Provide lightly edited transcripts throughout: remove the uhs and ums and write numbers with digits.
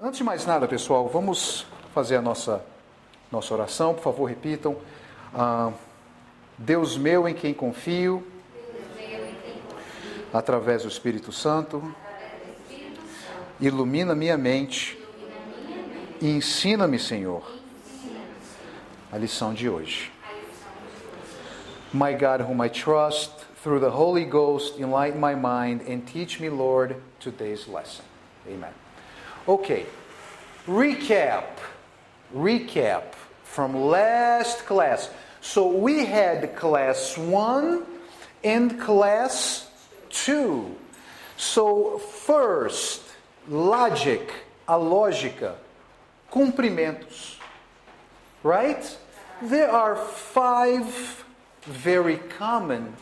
Antes de mais nada, pessoal, vamos fazer a nossa oração. Por favor, repitam. Deus meu em quem confio, através do Espírito Santo, ilumina minha mente e ensina-me, Senhor, a lição de hoje. My God, whom I trust, through the Holy Ghost, enlighten my mind and teach me, Lord, today's lesson. Amen. Okay, recap from last class. So we had class 1 and class 2. So first, logic, a lógica, cumprimentos. Right? There are 5 very common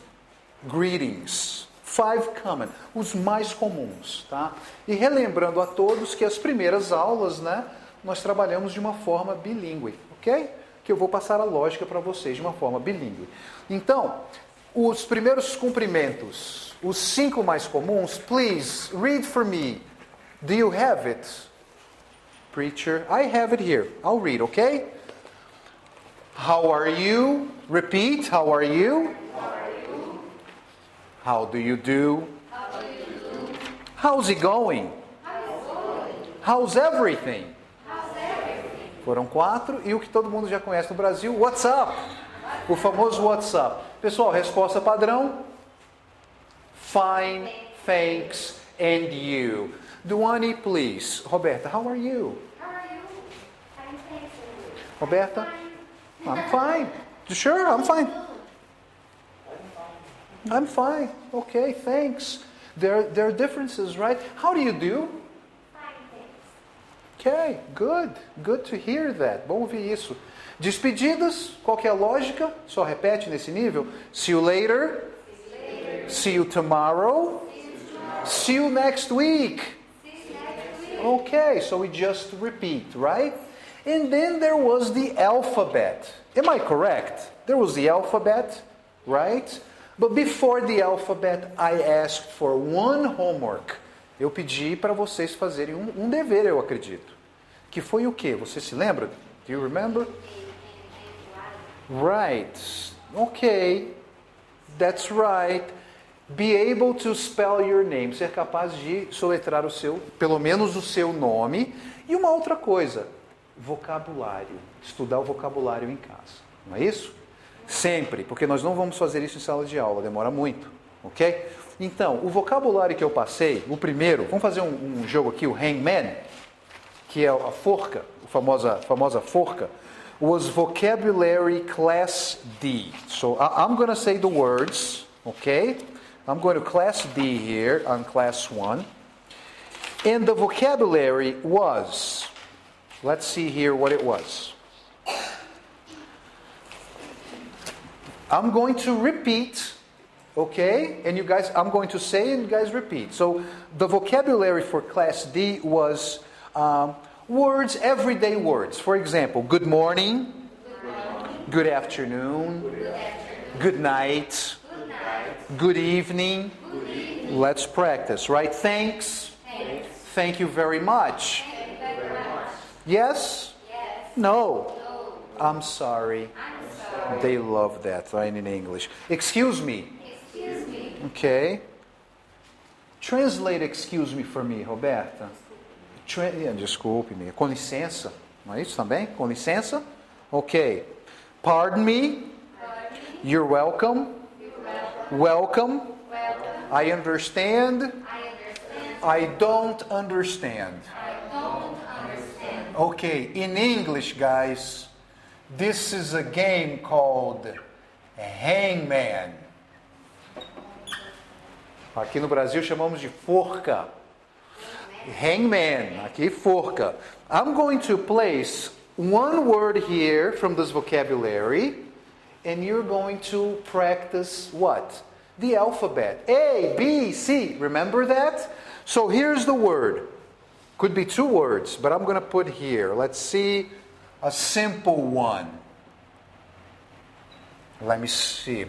greetings. 5 common, os mais comuns, tá? E relembrando a todos que as primeiras aulas, né, nós trabalhamos de uma forma bilíngue, ok? Que eu vou passar a lógica para vocês de uma forma bilíngue. Então, os primeiros cumprimentos, os 5 mais comuns, please read for me. Do you have it? Preacher, I have it here. I'll read, okay? How are you? Repeat, how are you? How do you do? How's it going? How's everything? Foram 4. E o que todo mundo já conhece no Brasil, what's up? O famoso what's up. Pessoal, resposta padrão. Fine, thanks, and you. Duane, please. Roberta, how are you? Fine, thanks. Roberta? I'm fine. Sure, I'm fine. I'm fine. Okay, thanks. There are differences, right? How do you do? Fine, thanks. Okay, good. Good to hear that. Bom ouvir isso. Despedidas, qual que é a lógica? Só repete nesse nível. See you later. See you tomorrow. See you next week. Okay, so we just repeat, right? And then there was the alphabet. Am I correct? There was the alphabet, right? But before the alphabet, I asked for one homework. Eu pedi para vocês fazerem um dever, eu acredito. Que foi o quê? Você se lembra? Do you remember? Right. Okay. That's right. Be able to spell your name. Ser capaz de soletrar o seu, pelo menos o seu nome. E uma outra coisa. Vocabulário. Estudar o vocabulário em casa. Não é isso? Sempre, porque nós não vamos fazer isso em sala de aula, demora muito, ok? Então, o vocabulário que eu passei, o primeiro, vamos fazer um jogo aqui, o Hangman, que é a forca, a famosa forca, was Vocabulary Class D. So, I'm going to say the words, ok? I'm going to Class D here on Class 1. And the vocabulary was, let's see here what it was. I'm going to repeat, okay? And you guys, I'm going to say and you guys repeat. So the vocabulary for Class D was words, everyday words. For example, good morning, good afternoon, good night, good evening. Let's practice, right? Thanks. Thank you very much. Yes? No. I'm sorry. They love that, right, in English. Excuse me. Excuse me. Okay. Translate excuse me for me, Roberta. Desculpe-me. Com licença. Não é isso também? Com licença? Ok. Pardon me. You're welcome. Welcome. I understand. I don't understand. Okay. In English, guys, this is a game called Hangman. Aqui no Brasil chamamos de forca. Hangman, aqui forca. I'm going to place one word here from this vocabulary, and you're going to practice what? The alphabet. A, B, C. Remember that? So here's the word. Could be 2 words, but I'm going to put here. Let's see. A simple one. Let me see.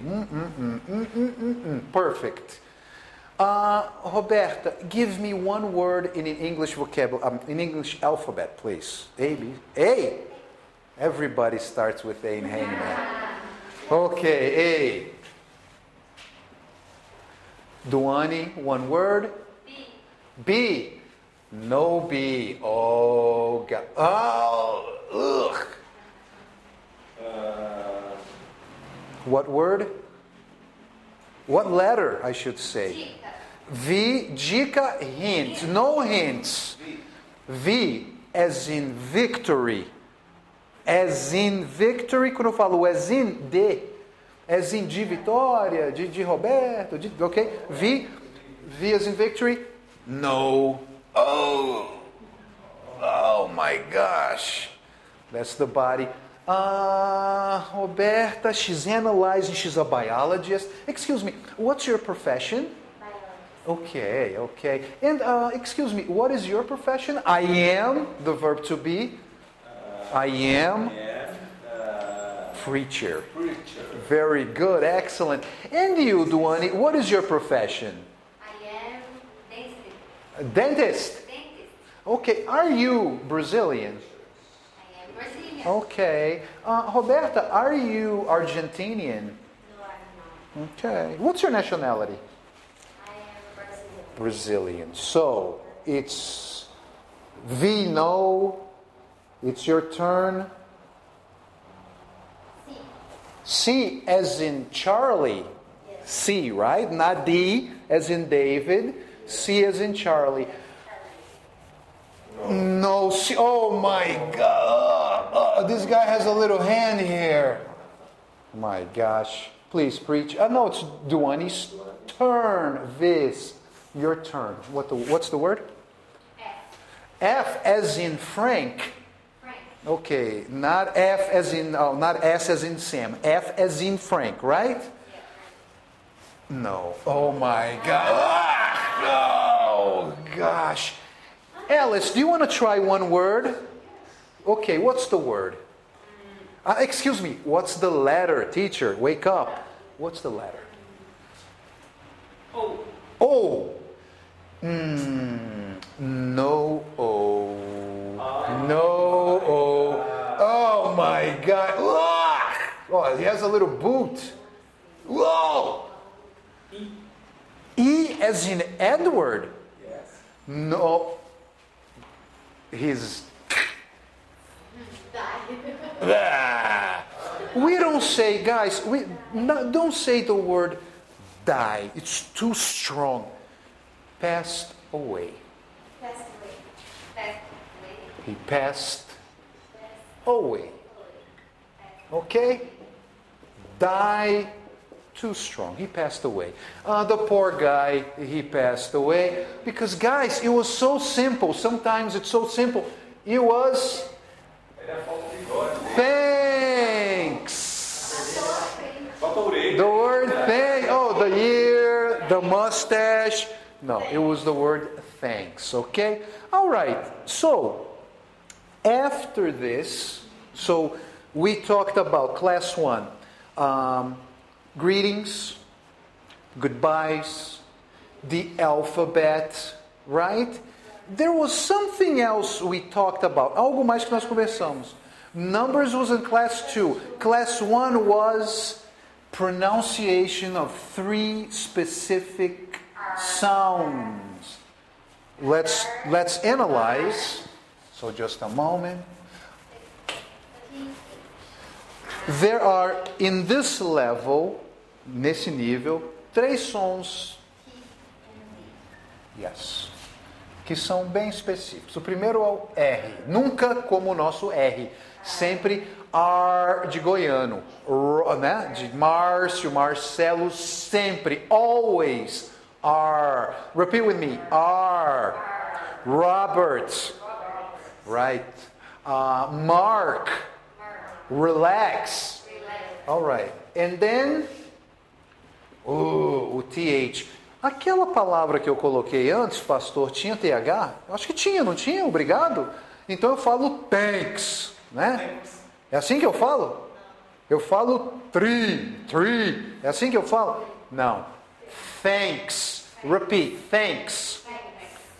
Perfect. Roberta, give me one word in an English vocabulary, in English alphabet, please. A, B. A. Everybody starts with A in Hangman. Okay, A. Duane, one word. B. B. No B. Oh, God. Oh, ugh. What word? What letter, I should say? Dica. V, dica, hint. No hints. V, as in victory. As in victory, quando eu falo as in, de. As in de vitória, de Roberto, ok? V as in victory. No. Oh my gosh. That's the body. Roberta, she's analyzing, she's a biologist. Excuse me, what's your profession? Biology. Okay. And excuse me, what is your profession? I am, the verb to be. I am preacher. Very good, excellent. And you, Duane, what is your profession? I am dentist. Dentist. Dentist. Okay, are you Brazilian? I am Brazilian. Okay. Roberta, are you Argentinian? No, I'm not. Okay. What's your nationality? I am Brazilian. Brazilian. So, it's V, no. It's your turn. C. C as in Charlie. Yes. C, right? Not D as in David. C as in Charlie. No, C. Oh my God. This guy has a little hand here. My gosh. Please preach. No, it's Duane's turn. This. Your turn. What's the word? F. F as in Frank. Frank. Okay, not F as in, not S as in Sam. F as in Frank, right? Yeah. No. Oh my God. Oh gosh. Alice, do you want to try one word? Okay, what's the word? Excuse me, what's the letter? Teacher, wake up. What's the letter? O. O. No O. No O. Oh my God. Oh, he has a little boot. Whoa. E as in Edward. Yes. No. He's. We don't say, guys, don't say the word die. It's too strong. Passed away. Passed away. Passed away. He passed away. Okay? Die, too strong. He passed away. The poor guy, he passed away. Because, guys, it was so simple. Sometimes it's so simple. It was thanks. Falta a orelha. The word thanks. Oh, the ear, the mustache. No, it was the word thanks. Okay? All right. So, after this, so we talked about class 1. Greetings, goodbyes, the alphabet, right? There was something else we talked about. Algo mais que nós conversamos. Numbers was in class 2. Class 1 was pronunciation of 3 specific sounds. Let's analyze. So just a moment. There are, in this level, nesse nível, 3 sons, yes, que são bem específicos. O primeiro é o R, nunca como o nosso R, sempre R de goiano, né? De Márcio, Marcelo, sempre, always R. Repeat with me, R. Robert, right? Mark. Relax. All right. And then, o TH. Aquela palavra que eu coloquei antes, pastor, tinha TH? Eu acho que tinha, não tinha? Obrigado. Então eu falo thanks, né? É assim que eu falo? Eu falo tree. É assim que eu falo? Não. Thanks. Repeat. Thanks.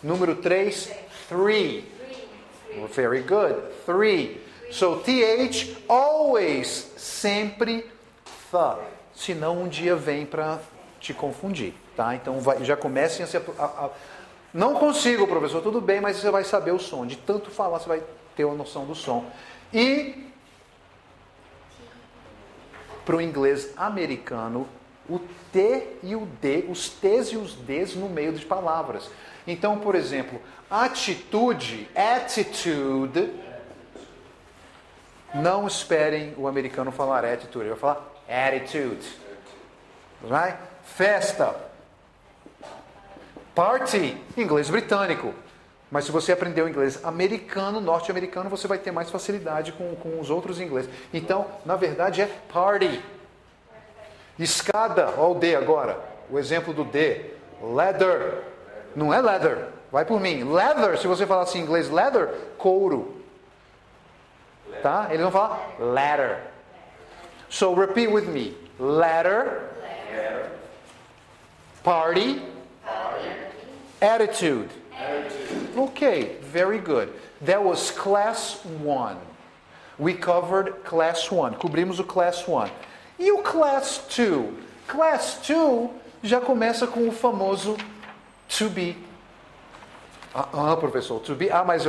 Número 3, 3. Very good. 3. So, TH, always, sempre, the. Senão um dia vem para te confundir, tá? Então, já comecem a não consigo, professor, tudo bem, mas você vai saber o som. De tanto falar, você vai ter uma noção do som. E, para o inglês americano, o T e o D, os T's e os D's no meio de palavras. Então, por exemplo, atitude, attitude, não esperem o americano falar attitude, ele vai falar attitude. Right? Festa, party, inglês britânico. Mas se você aprender o inglês americano, norte-americano, você vai ter mais facilidade com os outros ingleses. Então, na verdade, é party. Escada, olha o D agora. O exemplo do D. Leather. Não é leather. Vai por mim. Leather, se você falar assim em inglês, leather, couro. Tá? Eles vão falar ladder. So, repeat with me. Ladder. Party. Attitude. Okay, very good. That was class 1. We covered class 1. Cobrimos o class 1. E o class 2? Class 2 já começa com o famoso to be. Professor, to be. Mas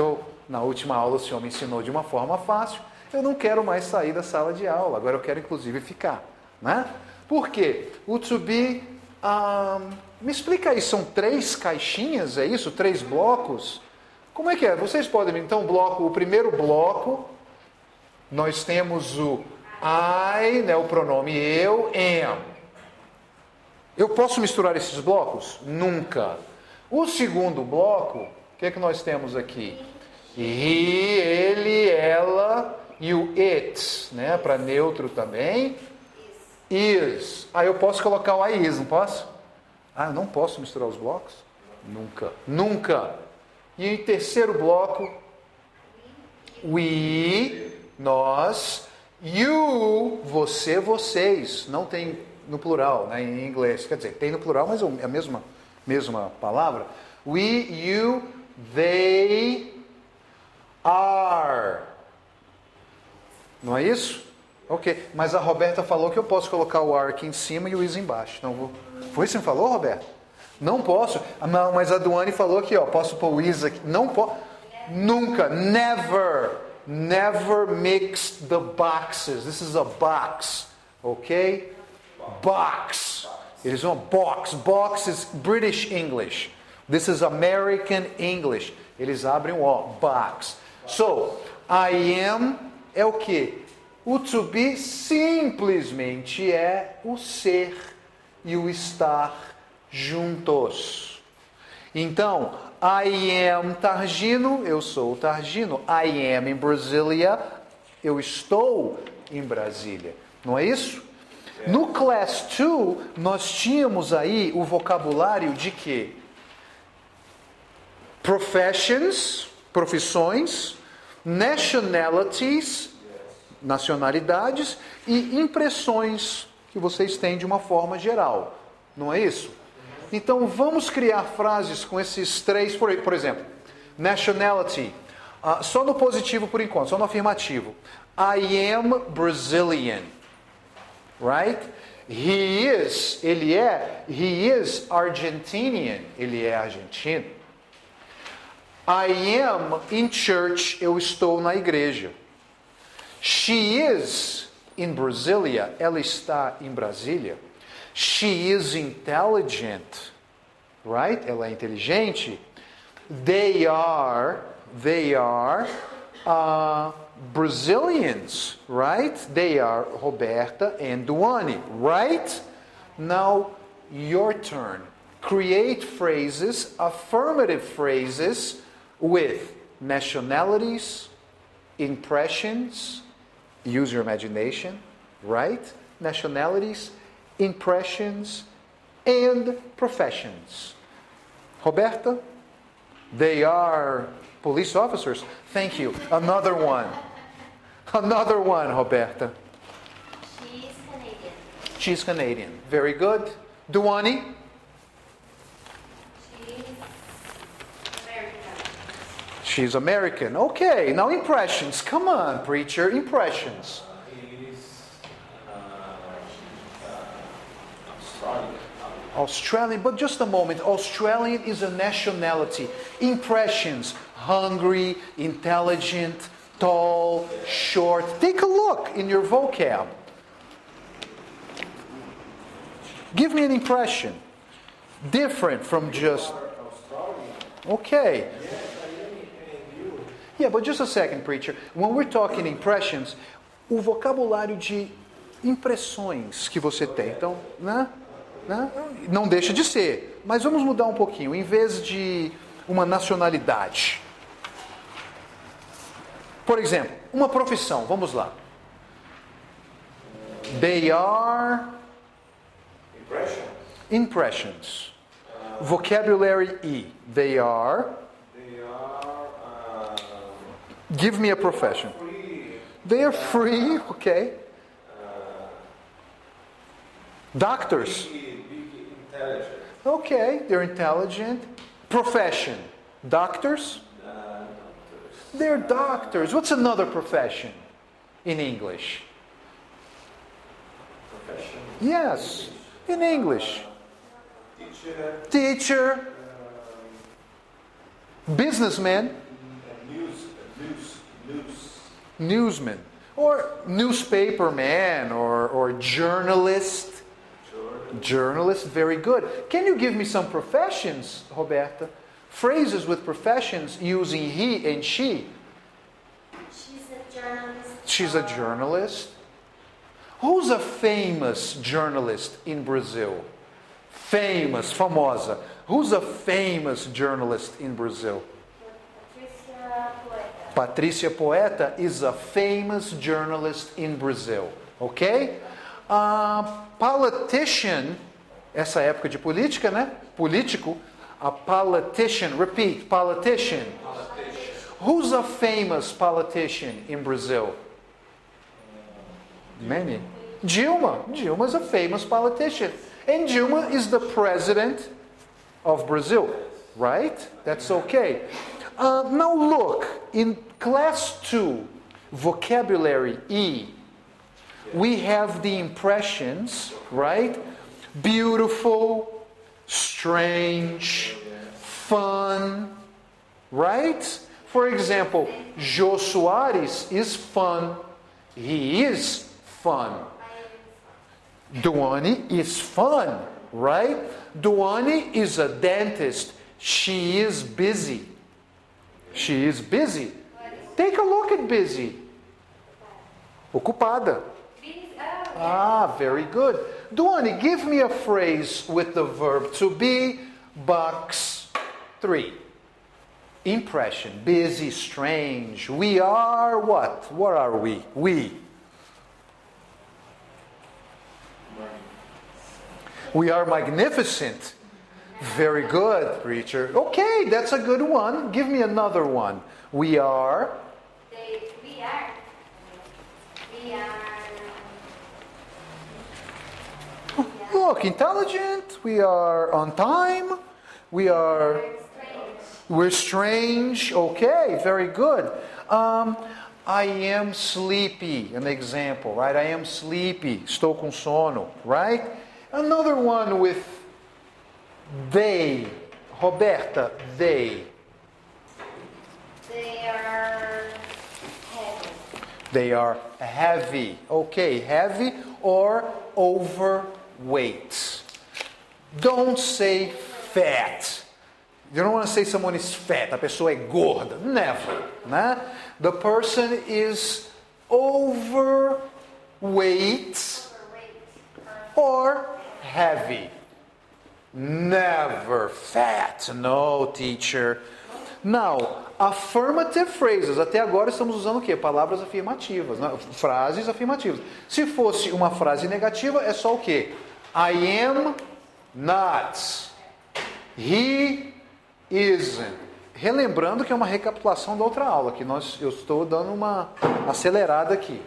na última aula o senhor me ensinou de uma forma fácil. Eu não quero mais sair da sala de aula. Agora eu quero inclusive ficar. Né? Por quê? O to be... me explica aí, são 3 caixinhas, é isso? 3 blocos? Como é que é? Vocês podem, então, o primeiro bloco, nós temos o I, né, o pronome eu, am. Eu posso misturar esses blocos? Nunca. O segundo bloco, o que é que nós temos aqui? He, ele, ela e o it, né, para neutro também. Is. Eu posso colocar o I is, não posso? Eu não posso misturar os blocos? Nunca. Nunca. E em terceiro bloco, we, nós, you, você, vocês. Não tem no plural, né, em inglês. Quer dizer, tem no plural, mas é a mesma palavra. We, you, they, are. Não é isso? Ok. Mas a Roberta falou que eu posso colocar o are aqui em cima e o is embaixo. Então, foi isso que você falou, Roberta? Não posso. Não, mas a Duane falou aqui, posso pôr o is aqui. Não posso. Nunca. Never. Never mix the boxes. This is a box. Ok? Box. Eles vão box. Box is British English. This is American English. Eles abrem o O. Box. So, I am é o quê? O to be simplesmente é o ser e o estar juntos. Então, I am Targino, eu sou Targino. I am in Brasília, eu estou em Brasília. Não é isso? No Class 2, nós tínhamos aí o vocabulário de quê? Professions, profissões, nationalities, nacionalidades e impressões que vocês têm de uma forma geral. Não é isso? Então, vamos criar frases com esses 3, por exemplo, nationality, só no positivo por enquanto, só no afirmativo. I am Brazilian. Right? Ele is Argentinian. Ele é argentino. I am in church. Eu estou na igreja. She is in Brasília. Ela está em Brasília. She is intelligent. Right? Ela é inteligente. They are Brazilians, right? They are Roberta and Duane, right? Now, your turn. Create phrases, affirmative phrases with nationalities, impressions, use your imagination, right? Nationalities, impressions, and professions. Roberta, they are police officers. Thank you. Another one. Another one, Roberta. She's Canadian. She's Canadian. Very good. Duane? She's American. Okay, now impressions. Come on, preacher, impressions. Australian. Australian, but just a moment. Australian is a nationality. Impressions. Hungry, intelligent, tall, short. Take a look in your vocab. Give me an impression. Different from just... Okay. Yeah, but just a second, preacher. When we're talking impressions, o vocabulário de impressões que você tem. Então, né? Não deixa de ser. Mas vamos mudar um pouquinho. Em vez de uma nacionalidade. Por exemplo, uma profissão. Vamos lá. They are... Impressions. Vocabulary E. They are... Give me a profession. They are free, okay. Doctors. Okay, they're intelligent. Profession. Doctors. They're doctors. What's another profession in English? Profession. Yes, in English. Teacher. Businessman. Newsman. Or newspaperman or journalist. Journalist, very good. Can you give me some professions, Roberta? Phrases with professions using he and she. She's a journalist. She's a journalist. Who's a famous journalist in Brazil? Famous, famosa. Who's a famous journalist in Brazil? Patrícia Poeta. Patrícia Poeta is a famous journalist in Brazil. Ok? Politician, essa época de política, né? Político. A politician, repeat, politician. Who's a famous politician in Brazil? Many. Dilma. Dilma is a famous politician. And Dilma is the president of Brazil. Right? That's okay. Now look, in class 2, vocabulary E, we have the impressions, right? Beautiful, strange, fun, right? For example, Jô Soares is fun. He is fun. Duane is fun, right? Duane is a dentist. She is busy. She is busy. Take a look at busy. Ocupada. Ah, very good. Duane, give me a phrase with the verb to be, box 3. Impression, busy, strange. We are what? What are we? We are magnificent. Very good, preacher. Okay, that's a good one. Give me another one. We are... Look, intelligent. We are on time. We're strange. Okay, very good. I am sleepy. An example, right? I am sleepy. Estou com sono, right? Another one with they. Roberta, they. They are heavy. They are heavy. Okay, heavy or overweight. Don't say fat. You don't want to say someone is fat. A pessoa é gorda. Never. Né? The person is overweight or heavy. Never fat. No, teacher. Now, affirmative phrases. Até agora estamos usando o quê? Palavras afirmativas, né? Frases afirmativas. Se fosse uma frase negativa, é só o quê? I am not. He isn't. Relembrando que é uma recapitulação da outra aula, que eu estou dando uma acelerada aqui.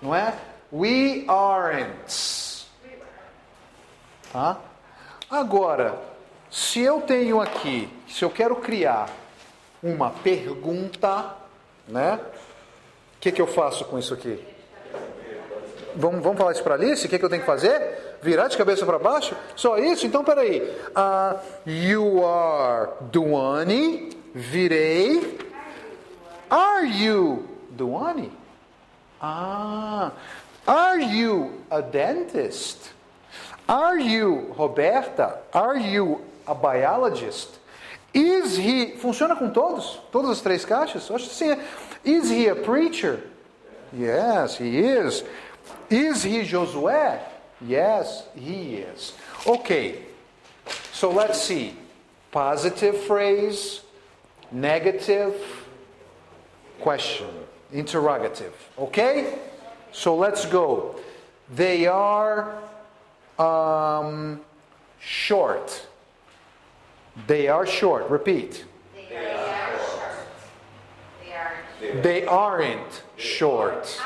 Não é? We aren't. Tá? Agora, se eu tenho aqui, se eu quero criar uma pergunta, né? O que eu faço com isso aqui? Vamos falar isso para Alice? O que eu tenho que fazer? Virar de cabeça para baixo? Só isso? Então, peraí. You are Duane. Virei. Are you Duane? Are you a dentist? Are you Roberta? Are you a biologist? Is he... Funciona com todos? Todas as três caixas? Acho que sim. Is he a preacher? Yes, he is. Is he Josué? Yes, he is. Okay, so let's see. Positive phrase, negative, question, interrogative. Okay? So let's go. They are short. They are short. Repeat. They aren't short.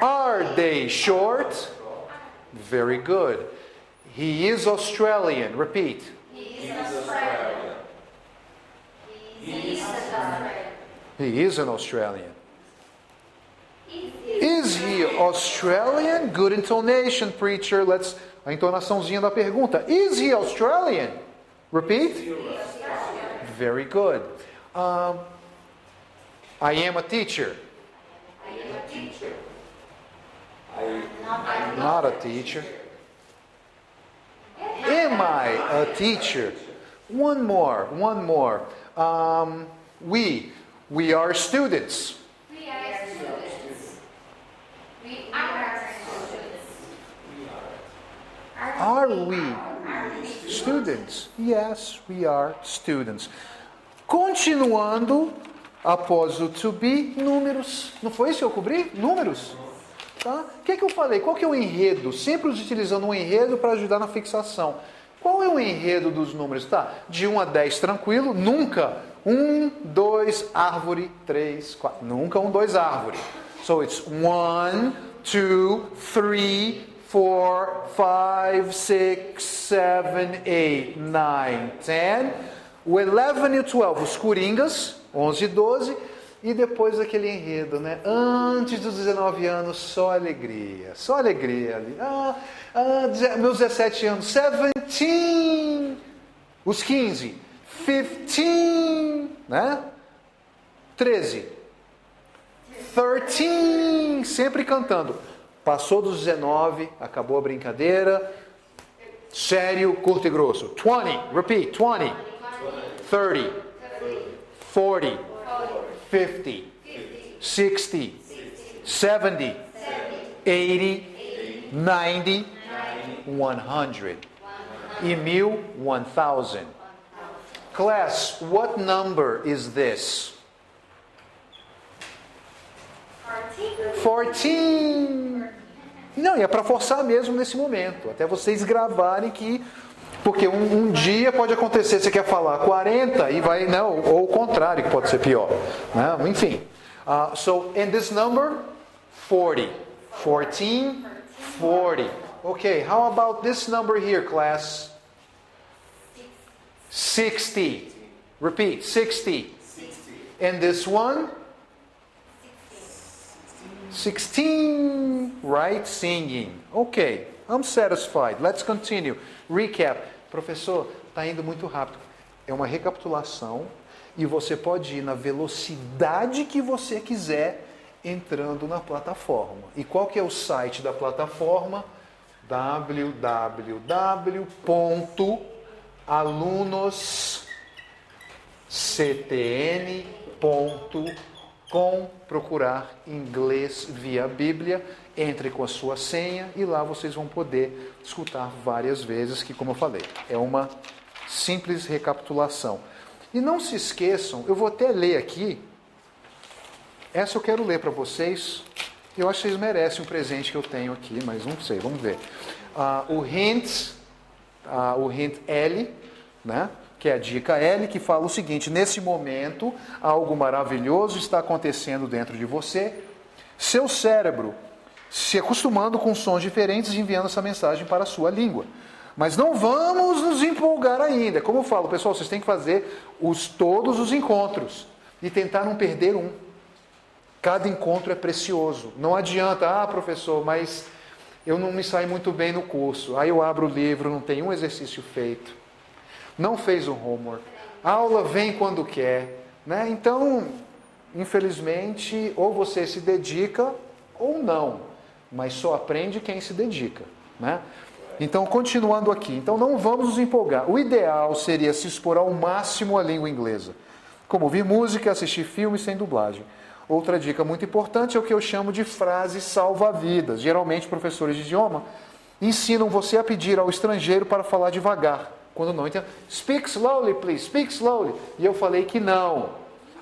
Are they short? Very good. He is Australian. Repeat. He is Australian. He is Australian. He is an Australian. Is he Australian? Good intonation, preacher. Let's a entonaçãozinha da pergunta. Is he Australian? Repeat. Very good. I am a teacher. Not a teacher. Am I a teacher? One more. We are students. Are we students? Yes, we are students. Continuando, após o to be, números. Não foi isso que eu cobri? Números. Tá? O que eu falei? Qual que é o enredo? Sempre utilizando um enredo para ajudar na fixação. Qual é o enredo dos números? Tá? De 1 a 10 tranquilo, nunca 1, 2, árvore, 3, 4. Nunca 1, 2, árvore. So it's 1, 2, 3, 4, 5, 6, 7, 8, 9, 10. O 11 e o 12, os coringas, 11 e 12. E depois aquele enredo, né? Antes dos 19 anos, só alegria. Só alegria ali. Meus 17 anos, 17. Os 15, 15. Né? 13. 13. Sempre cantando. Passou dos 19, acabou a brincadeira. Sério, curto e grosso. 20. Repeat. 20. 30. 40. 50, 60, 70, 80, 90, 100. E 1000, 1000. Class, what number is this? 14. Não, e é para forçar mesmo nesse momento. Até vocês gravarem que... Porque um dia pode acontecer, você quer falar 40 e vai, né, ou o contrário, que pode ser pior. Né? Enfim. So, in this number, 40. 14, 40. Okay, how about this number here, class? 60. Repeat, 60. And this one? 16. Right? Singing. Okay, I'm satisfied. Let's continue. Recap. Professor, está indo muito rápido. É uma recapitulação e você pode ir na velocidade que você quiser entrando na plataforma. E qual que é o site da plataforma? www.alunosctn.com. Procurar inglês via Bíblia. Entre com a sua senha e lá vocês vão poder escutar várias vezes, que, como eu falei, é uma simples recapitulação. E não se esqueçam, eu vou até ler aqui, essa eu quero ler para vocês, eu acho que vocês merecem um presente que eu tenho aqui, mas não sei, vamos ver. O hint L, né? Que é a dica L, que fala o seguinte: nesse momento, algo maravilhoso está acontecendo dentro de você, seu cérebro se acostumando com sons diferentes e enviando essa mensagem para a sua língua. Mas não vamos nos empolgar ainda. Como eu falo, pessoal, vocês têm que fazer todos os encontros e tentar não perder um. Cada encontro é precioso. Não adianta, professor, mas eu não me saio muito bem no curso. Aí eu abro o livro, não tem um exercício feito. Não fez o homework. A aula vem quando quer. Né? Então, infelizmente, ou você se dedica ou não. Mas só aprende quem se dedica. Né? Então, continuando aqui. Então, não vamos nos empolgar. O ideal seria se expor ao máximo à língua inglesa. Como ouvir música, assistir filmes sem dublagem. Outra dica muito importante é o que eu chamo de frases salva-vidas. Geralmente, professores de idioma ensinam você a pedir ao estrangeiro para falar devagar. Quando não entende, speak slowly, please, speak slowly. E eu falei que não.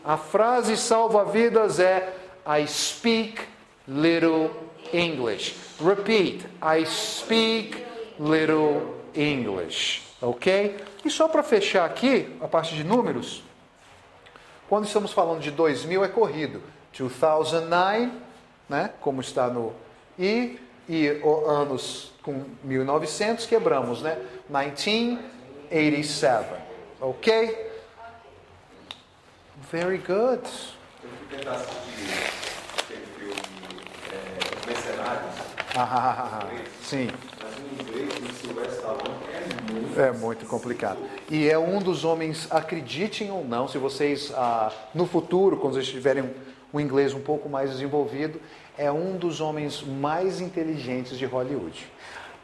A frase salva-vidas é I speak little English. Repeat, I speak little English. Ok? E só para fechar aqui, a parte de números, quando estamos falando de 2000 é corrido. 2009, né? Como está no e anos com 1900 quebramos, né? 1987. Ok? Very good. Eu fui tentar assistir aquele filme Mercenários. Sim. Mas em inglês, o Sylvester Stallone é muito complicado. E é um dos homens, acreditem ou não, se vocês no futuro, quando vocês tiverem um inglês um pouco mais desenvolvido, é um dos homens mais inteligentes de Hollywood.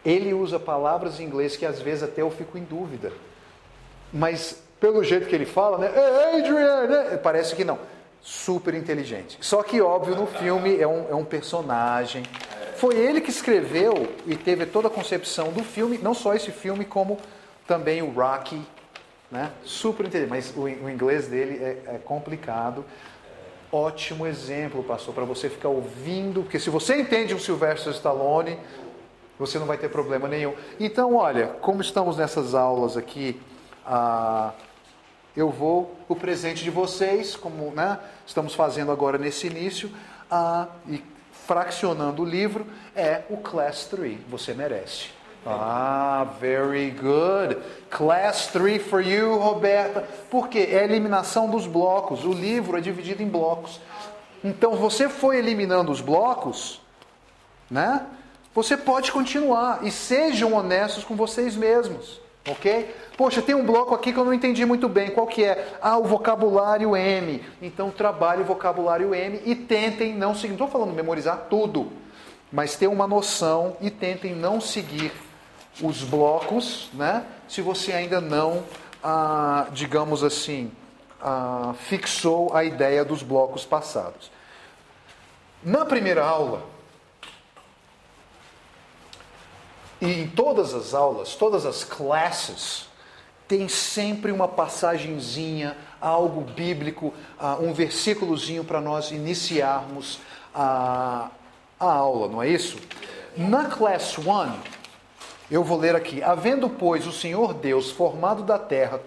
Ele usa palavras em inglês que às vezes até eu fico em dúvida. Mas pelo jeito que ele fala, né? Hey, Adrian, né? Parece que não. Super inteligente. Só que, óbvio, no filme é um personagem. Foi ele que escreveu e teve toda a concepção do filme, não só esse filme, como também o Rocky, né? Super inteligente, mas o inglês dele é complicado. Ótimo exemplo, pastor, para você ficar ouvindo, porque se você entende o Sylvester Stallone, você não vai ter problema nenhum. Então, olha, como estamos nessas aulas aqui, o presente de vocês, como, né, estamos fazendo agora nesse início, e fraccionando o livro, é o Class 3. Você merece. Very good. Class 3 for you, Roberta. Porque é a eliminação dos blocos. O livro é dividido em blocos. Então, você foi eliminando os blocos, né? Você pode continuar. E sejam honestos com vocês mesmos. Ok? Poxa, tem um bloco aqui que eu não entendi muito bem. Qual que é? O vocabulário M. Então, trabalhe o vocabulário M e tentem não seguir. Não estou falando memorizar tudo, mas ter uma noção e tentem não seguir os blocos, né? Se você ainda não, digamos assim, fixou a ideia dos blocos passados. Na primeira aula, e em todas as aulas, todas as classes, tem sempre uma passagenzinha, algo bíblico, um versículozinho para nós iniciarmos a aula, não é isso? Na Class 1, eu vou ler aqui. Havendo, pois, o Senhor Deus formado da terra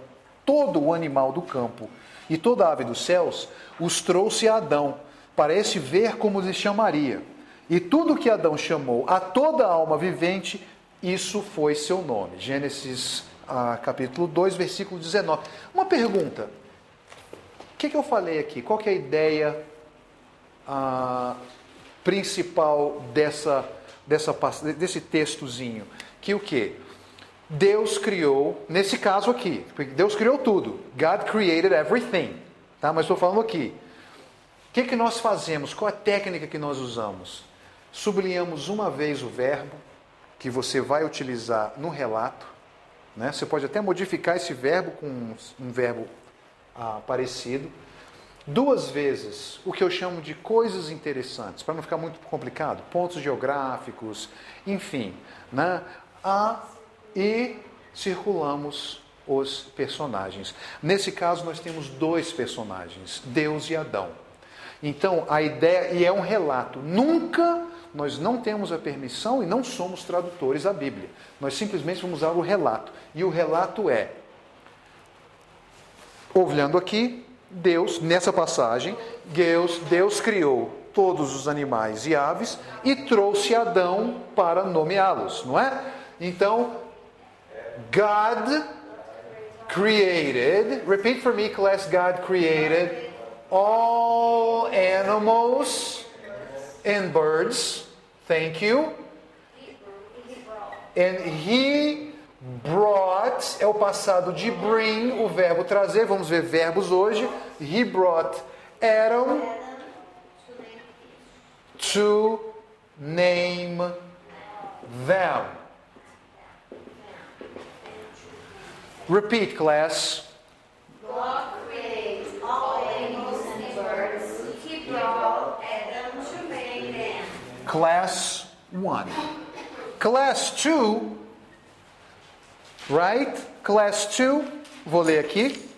todo o animal do campo e toda a ave dos céus, os trouxe a Adão, para este ver como lhe chamaria. E tudo que Adão chamou a toda alma vivente, isso foi seu nome. Gênesis capítulo 2, versículo 19. Uma pergunta. O que eu falei aqui? Qual que é a ideia principal desse textozinho? Que o quê? Deus criou, nesse caso aqui, Deus criou tudo. God created everything. Tá? Mas estou falando aqui. O que nós fazemos? Qual a técnica que nós usamos? Sublinhamos uma vez o verbo, que você vai utilizar no relato. Né? Você pode até modificar esse verbo com um verbo parecido. 2 vezes o que eu chamo de coisas interessantes, para não ficar muito complicado, pontos geográficos, enfim, né? E circulamos os personagens. Nesse caso nós temos 2 personagens, Deus e Adão. Então a ideia, e é um relato, nós não temos a permissão e não somos tradutores da Bíblia. Nós simplesmente vamos usar o relato. E o relato é, olhando aqui, Deus, nessa passagem, Deus criou todos os animais e aves e trouxe Adão para nomeá-los, não é? Então, God created, repeat for me, class, God created all animals and birds. Thank you. And He brought, é o passado de bring, o verbo trazer, vamos ver verbos hoje. He brought Adam to name them. Repeat, class. God created all animals and birds. He brought Adam to make them. Class 1. Class 2, right? Class 2, vou ler aqui.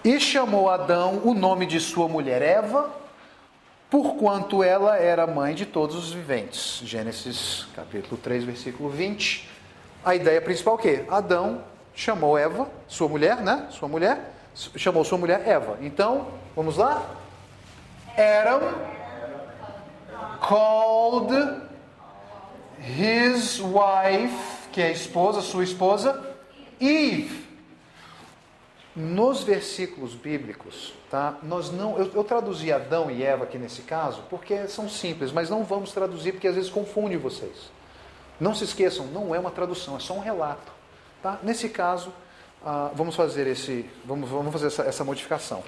E chamou Adão o nome de sua mulher Eva, porquanto ela era mãe de todos os viventes. Gênesis capítulo 3, versículo 20. A ideia principal é o quê? Adão chamou Eva, sua mulher, né? Sua mulher, chamou sua mulher Eva. Então, vamos lá? Adam called his wife, que é a esposa, sua esposa, Eve. Nos versículos bíblicos, tá? Eu traduzi Adão e Eva aqui nesse caso, porque são simples, mas não vamos traduzir porque às vezes confunde vocês. Não se esqueçam, não é uma tradução, é só um relato, tá? Nesse caso, vamos fazer essa modificação.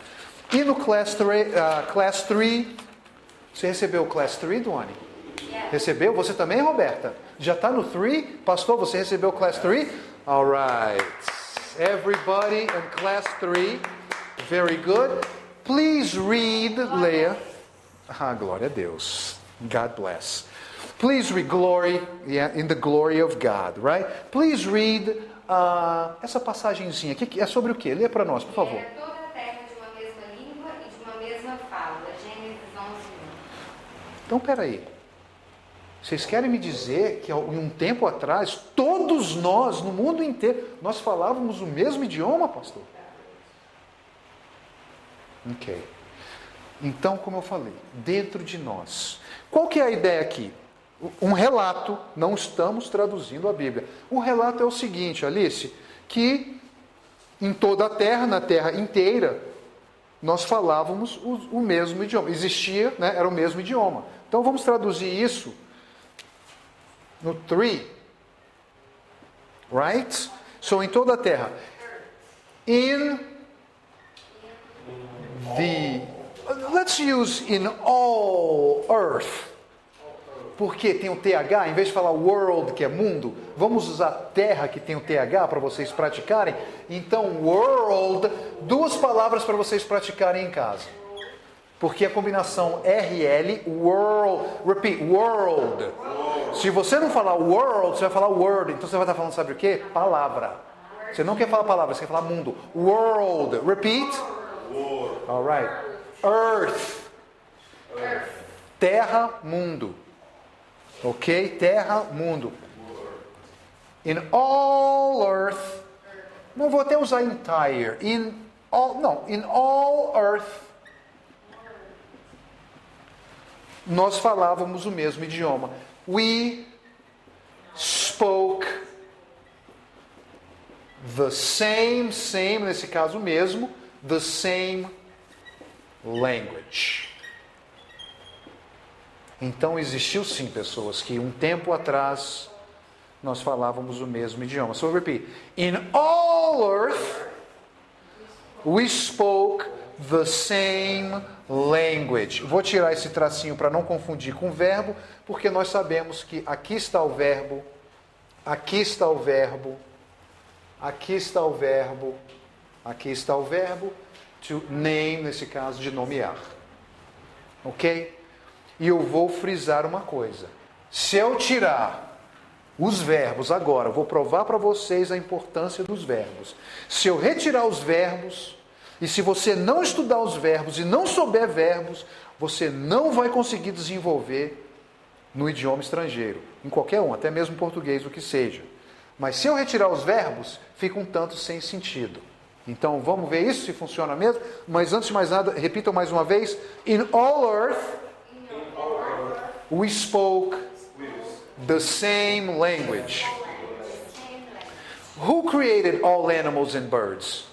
E no Class 3, você recebeu o Class 3, Duane? Yeah. Recebeu? Você também, Roberta? Já está no 3? Pastor, você recebeu o Class 3? All right. Everybody in Class 3. Very good. Please read, Leia. Glória a Deus. God bless. Please read glory, in the glory of God, right? Please read essa passagenzinha. É sobre o quê? Lê para nós, por favor. Era toda a terra de uma mesma língua e de uma mesma fala. Gênesis 11:1. Então, peraí. Vocês querem me dizer que em um tempo atrás, todos nós, no mundo inteiro, nós falávamos o mesmo idioma, pastor? Ok. Então, como eu falei, dentro de nós. Qual que é a ideia aqui? Um relato, não estamos traduzindo a Bíblia. O relato é o seguinte, Alice, que em toda a terra, na terra inteira, nós falávamos o mesmo idioma. Existia, né, era o mesmo idioma. Então, vamos traduzir isso no 3, right? So, em toda a terra. Let's use in all earth. Porque tem o TH, em vez de falar world, que é mundo, vamos usar terra, que tem o TH, para vocês praticarem. Então, world, duas palavras para vocês praticarem em casa. Porque a combinação RL, world, repeat, world. Se você não falar world, você vai falar word. Então você vai estar falando, sabe o quê? Palavra. Você não quer falar palavra, você quer falar mundo. World. Repeat. Alright. Earth. Terra, mundo. Ok? Terra, mundo. In all earth. Não vou até usar entire. In all earth. Nós falávamos o mesmo idioma. We spoke the same, nesse caso mesmo, the same language. Então existiu sim pessoas que um tempo atrás nós falávamos o mesmo idioma. So repeat. In all earth we spoke the same language. Vou tirar esse tracinho para não confundir com o verbo, porque nós sabemos que aqui está o verbo, aqui está o verbo, aqui está o verbo, aqui está o verbo, to name, nesse caso, de nomear. Ok? E eu vou frisar uma coisa. Se eu tirar os verbos agora, vou provar para vocês a importância dos verbos. Se eu retirar os verbos, e se você não estudar os verbos e não souber verbos, você não vai conseguir desenvolver no idioma estrangeiro, em qualquer um, até mesmo português, o que seja. Mas se eu retirar os verbos, fica um tanto sem sentido. Então vamos ver isso, se funciona mesmo. Mas antes de mais nada, repitam mais uma vez. In all earth, we spoke The same language. Who created all animals and birds?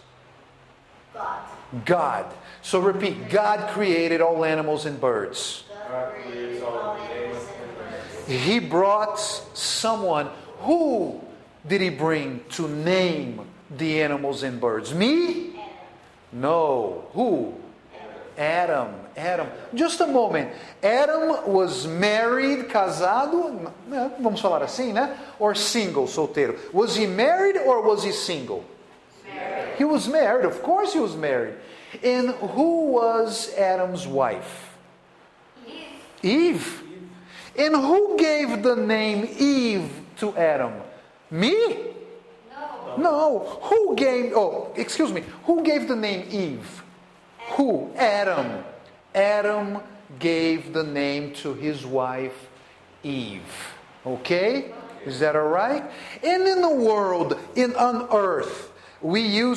God. God. So repeat, God created all animals and birds. God created all animals and birds. He brought someone. Who did he bring to name the animals and birds? Me? No. Who? Adam. Adam. Just a moment. Adam was married, casado, vamos falar assim, né? Or single, solteiro. Was he married or was he single? Married. He was married. Of course he was married. And who was Adam's wife? Eve. And who gave the name Eve to Adam? Me? No. Who gave, who gave the name Eve? Who? Adam. Adam gave the name to his wife Eve. Okay? Is that all right? And in the world, on earth, we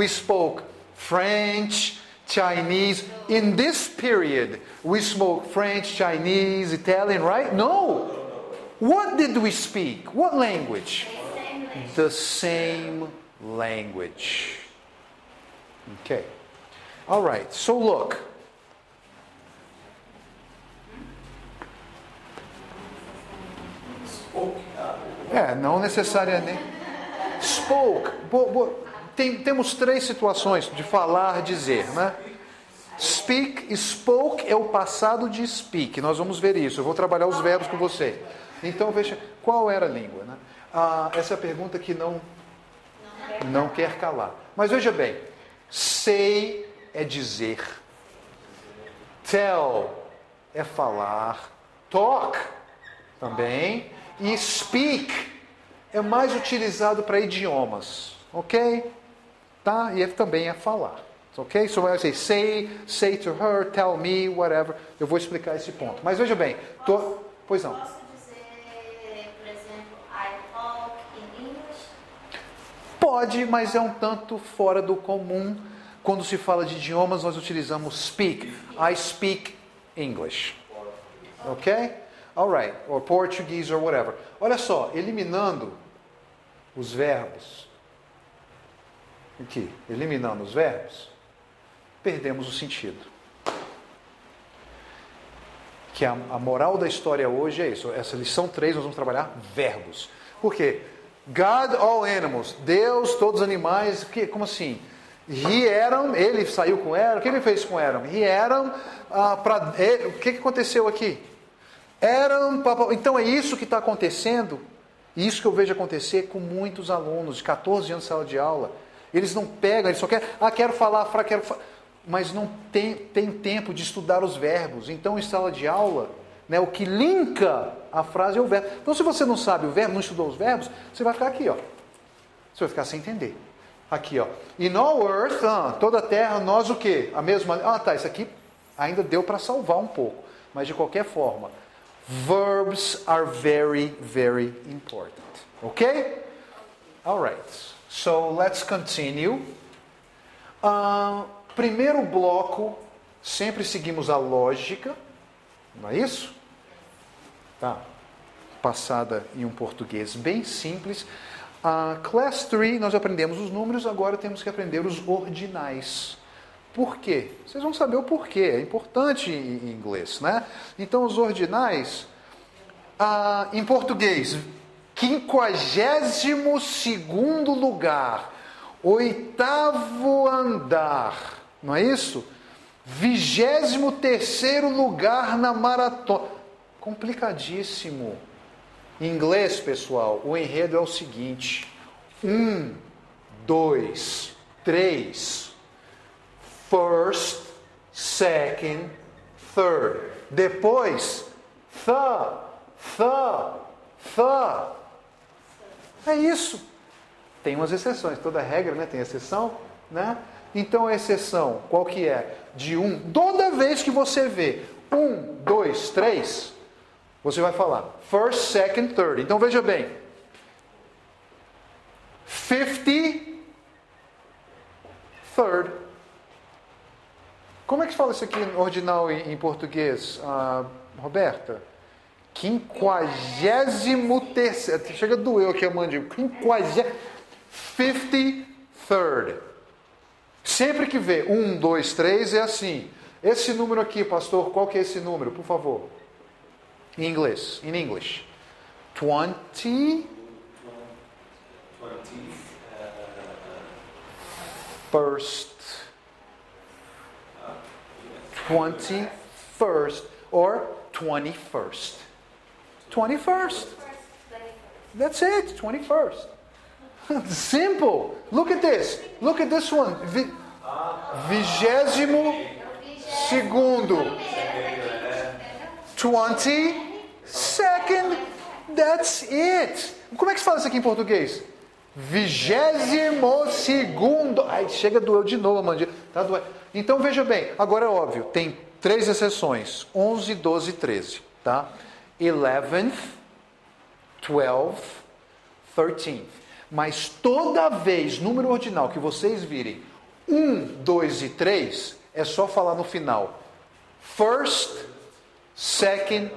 spoke French, Chinese. In this period, we spoke French, Chinese, Italian, right? No. What did we speak? What language? The same language. Okay. All right. So look. Não necessariamente. Spoke. Temos três situações de falar, dizer, né? Speak, spoke é o passado de speak. Nós vamos ver isso. Eu vou trabalhar os verbos com você. Então veja, qual era a língua, né? Essa é a pergunta que não quer calar. Mas veja bem, say é dizer, tell é falar, talk também, e speak é mais utilizado para idiomas, ok? Tá? E também é falar, ok? So I say to her, tell me, whatever. Eu vou explicar esse ponto. Mas veja bem, pois não. Posso dizer, por exemplo, I talk in English? Pode, mas é um tanto fora do comum. Quando se fala de idiomas, nós utilizamos speak. I speak English. Ok? Alright. Or Portuguese or whatever. Olha só, eliminando os verbos. Aqui, eliminando os verbos, perdemos o sentido. Que a moral da história hoje é isso. Essa lição 3 nós vamos trabalhar verbos. Por quê? God, all animals. Deus, todos os animais. Como assim? Ele saiu com Adam. O que ele fez com Adam? O que aconteceu aqui? Então é isso que está acontecendo. E isso que eu vejo acontecer com muitos alunos de 14 anos de sala de aula. Eles não pegam, eles só querem, quero falar, mas não tem tempo de estudar os verbos. Então, em sala de aula, né, o que linka a frase é o verbo. Então, se você não sabe o verbo, não estudou os verbos, você vai ficar aqui, ó. Você vai ficar sem entender. Aqui, ó. In all earth, toda a terra, nós o quê? A mesma. Isso aqui ainda deu para salvar um pouco. Mas de qualquer forma, verbs are very, very important. Ok? All right. So, let's continue. Primeiro bloco, sempre seguimos a lógica. Não é isso? Tá. Passada em um português bem simples. Class 3, nós aprendemos os números, agora temos que aprender os ordinais. Por quê? Vocês vão saber o porquê, é importante em inglês, né? Então, os ordinais, em português, 52º lugar, 8º andar, não é isso? 23º lugar na maratona. Complicadíssimo. Em inglês, pessoal, o enredo é o seguinte: 1, 2, 3. First, second, third. Depois, the. É isso. Tem umas exceções. Toda regra, né, tem exceção, né? Então a exceção, qual que é? De 1. Toda vez que você vê 1, 2, 3, você vai falar first, second, third. Então veja bem. 53rd. Como é que fala isso aqui ordinal em português, Roberta? 53º. Chega doeu aqui a mandíbula. 53rd. Sempre que vê 1, 2, 3 é assim. Esse número aqui, pastor, qual que é esse número? Por favor. Em inglês. In English. 20. 21st or 21st. 21st. That's it, 21st. Simple. Look at this. Look at this one. 22º. 22nd. That's it. Como é que se fala isso aqui em português? 22º. Ai, chega, doeu de novo a mandíbula. Tá doendo. Então veja bem, agora é óbvio, tem 3 exceções: 11, 12 e 13, tá? 11th, 12th, 13th. Mas toda vez, número ordinal que vocês virem 1, 2 e 3, é só falar no final: first, second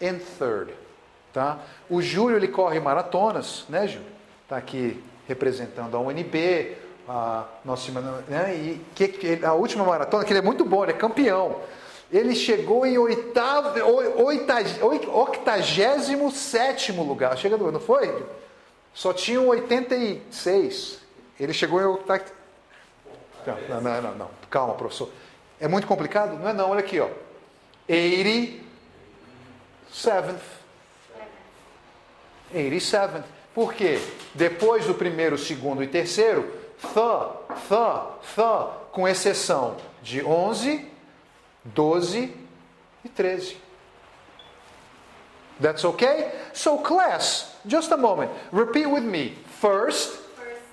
and third, tá? O Júlio, ele corre maratonas, né, Júlio? Está aqui representando a UNB, a nossa, né? E a última maratona, que ele é muito bom, ele é campeão. Ele chegou em 87º lugar. Chega, não foi? Só tinham 86. Ele chegou em 80. Não. Calma, professor. É muito complicado? Não é não, olha aqui, ó. 87th. 87th. Por quê? Depois do primeiro, segundo e terceiro, com exceção de 11, 12 e 13. That's okay? So class, just a moment. Repeat with me. First,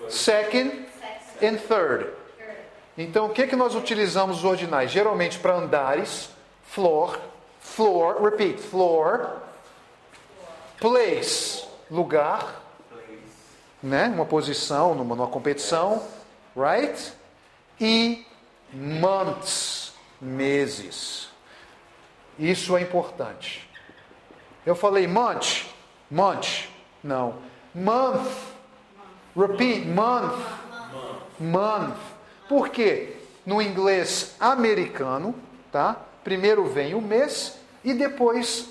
second and third. Então, o que nós utilizamos os ordinais? Geralmente para andares, floor, repeat, floor, place, lugar, né? Uma posição, numa competição, right? E months, meses. Isso é importante. Eu falei month, não. Month, repeat, month. Por quê? No inglês americano, tá? Primeiro vem o mês e depois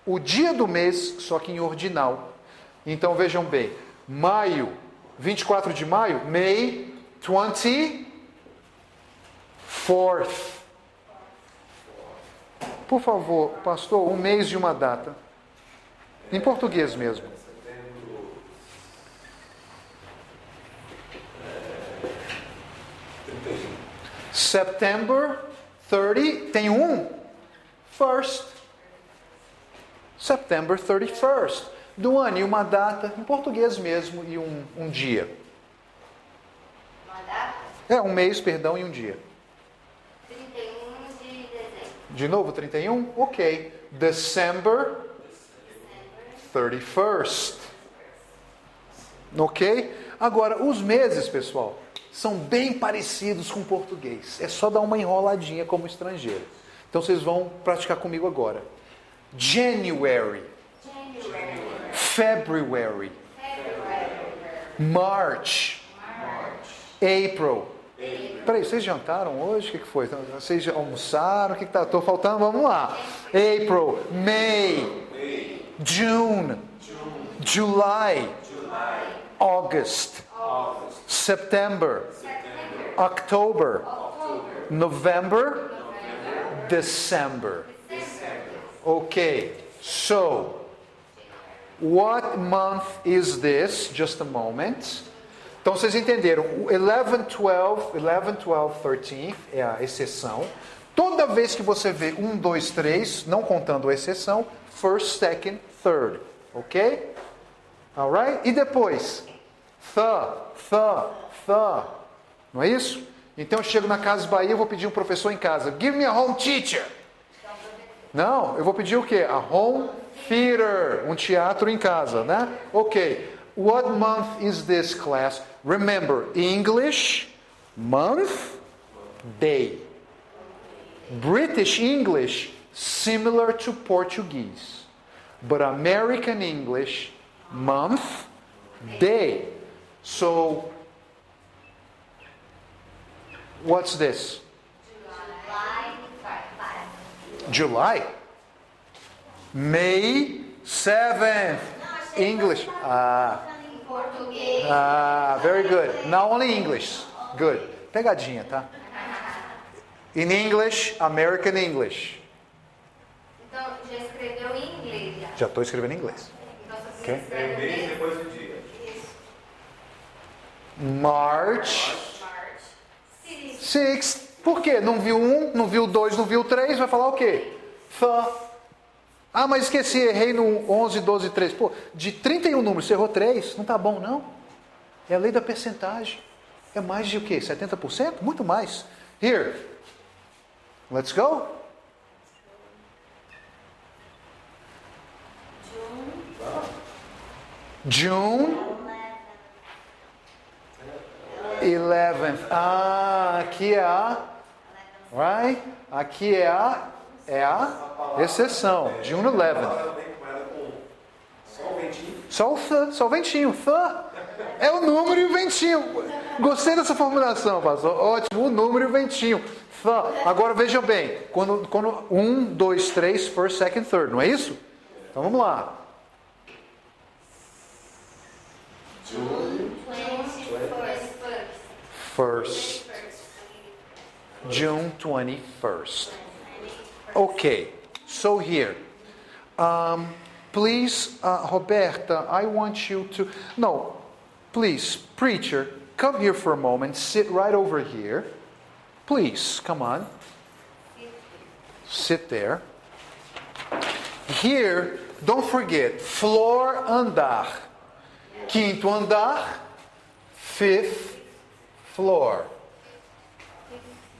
o dia do mês, só que em ordinal. Então vejam bem, maio, 24 de maio, May 24th. Por favor, pastor, um mês de uma data. Em português mesmo. September 30, tem first. September 31st. Do ano e uma data, em português mesmo, e um dia. Uma data? Um mês, perdão, e um dia. 31 de dezembro. De novo, 31? Ok. December 31st. Ok? Agora, os meses, pessoal, são bem parecidos com o português. É só dar uma enroladinha como estrangeiro. Então, vocês vão praticar comigo agora. January. February. March. April. Peraí, vocês jantaram hoje? O que foi? Vocês já almoçaram? O que está? Estou faltando? Vamos lá. April. May. June. July. August. September. October. November. December. Okay. So, what month is this? Just a moment. Então vocês entenderam, o 11, 12, 13 é a exceção. Toda vez que você vê 1, 2, 3, não contando a exceção, first, second, third. Ok? Alright? E depois, não é isso? Então eu chego na Casa Bahia, eu vou pedir um professor em casa. Give me a home teacher. Não, eu vou pedir o quê? A home theater, um teatro em casa, né? Ok. What month is this, class? Remember, English, month, day. British English, similar to Portuguese. But American English, month, day. So, what's this? July. May 7th. English. Em português. Very good. Now only English. Good. Pegadinha, tá? In English, American English. Então, já escreveu em inglês. Já estou escrevendo em inglês. Então, só Ok. precisa É escrever mês mesmo. depois do dia. March March. 6th. Por quê? Não viu 1, não viu 2, não viu 3, vai falar o quê? Ah, mas esqueci, errei no 11, 12, 13. Pô, de 31 números, você errou 3, não tá bom não? É a lei da percentagem. É mais de o quê? 70%? Muito mais. Here. Let's go. June 11th. Ah, aqui é a... Right? Aqui é a exceção. June 11th. Ela vem com ela com só o ventinho. Só o ventinho. É o número e o ventinho. Gostei dessa formulação, pastor. Ótimo, o número e o ventinho. Agora veja bem. Quando 1, 2, 3, first, second, third. Não é isso? Então vamos lá. June 21st. First. June 21st. Okay. So here. Please, Roberta, I want you to... No. Please, preacher, come here for a moment. Sit right over here. Please, come on. Sit there. Here, don't forget, floor, andar. Quinto andar, fifth floor.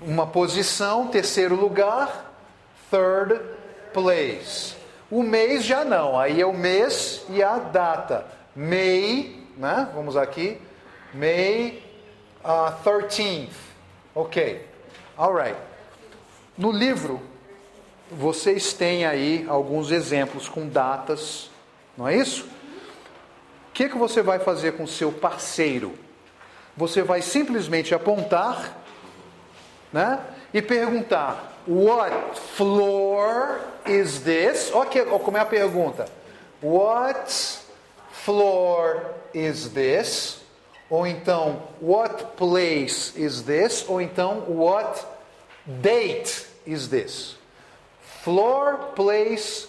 Uma posição, terceiro lugar, third place. O mês já não, aí é o mês e a data. May, né? Vamos aqui. May 13th. Ok. Alright. No livro, vocês têm aí alguns exemplos com datas, não é isso? O que você vai fazer com o seu parceiro? Você vai simplesmente apontar, né? E perguntar: What floor is this? Olha como é a pergunta. What floor is this? Ou então, what place is this? Ou então, what date is this? Floor, place,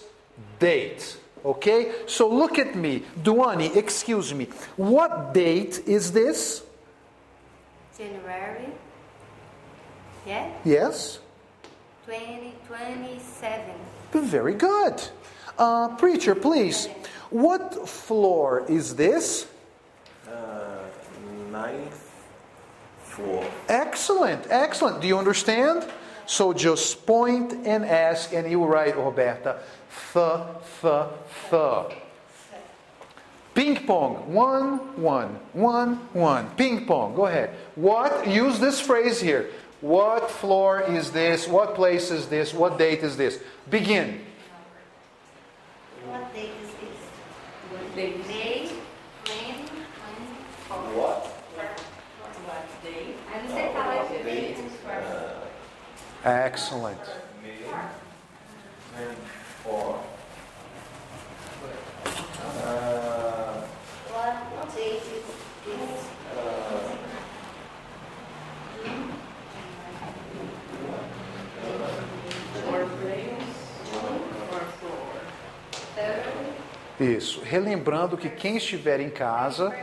date. Okay? So look at me. Duane, excuse me. What date is this? January. Yeah? Yes? 2027. Very good. Preacher, please. What floor is this? Ninth floor. Excellent, excellent. Do you understand? So just point and ask, and you write, Roberta, th. Ping pong. 1, 1, 1, 1. Ping pong. Go ahead. What? Use this phrase here. What floor is this? What place is this? What date is this? Begin. What date is this? May 2024. What? Aí não sei falar de Date. Excellent. May 24. What date is this? Isso. Relembrando que quem estiver em casa,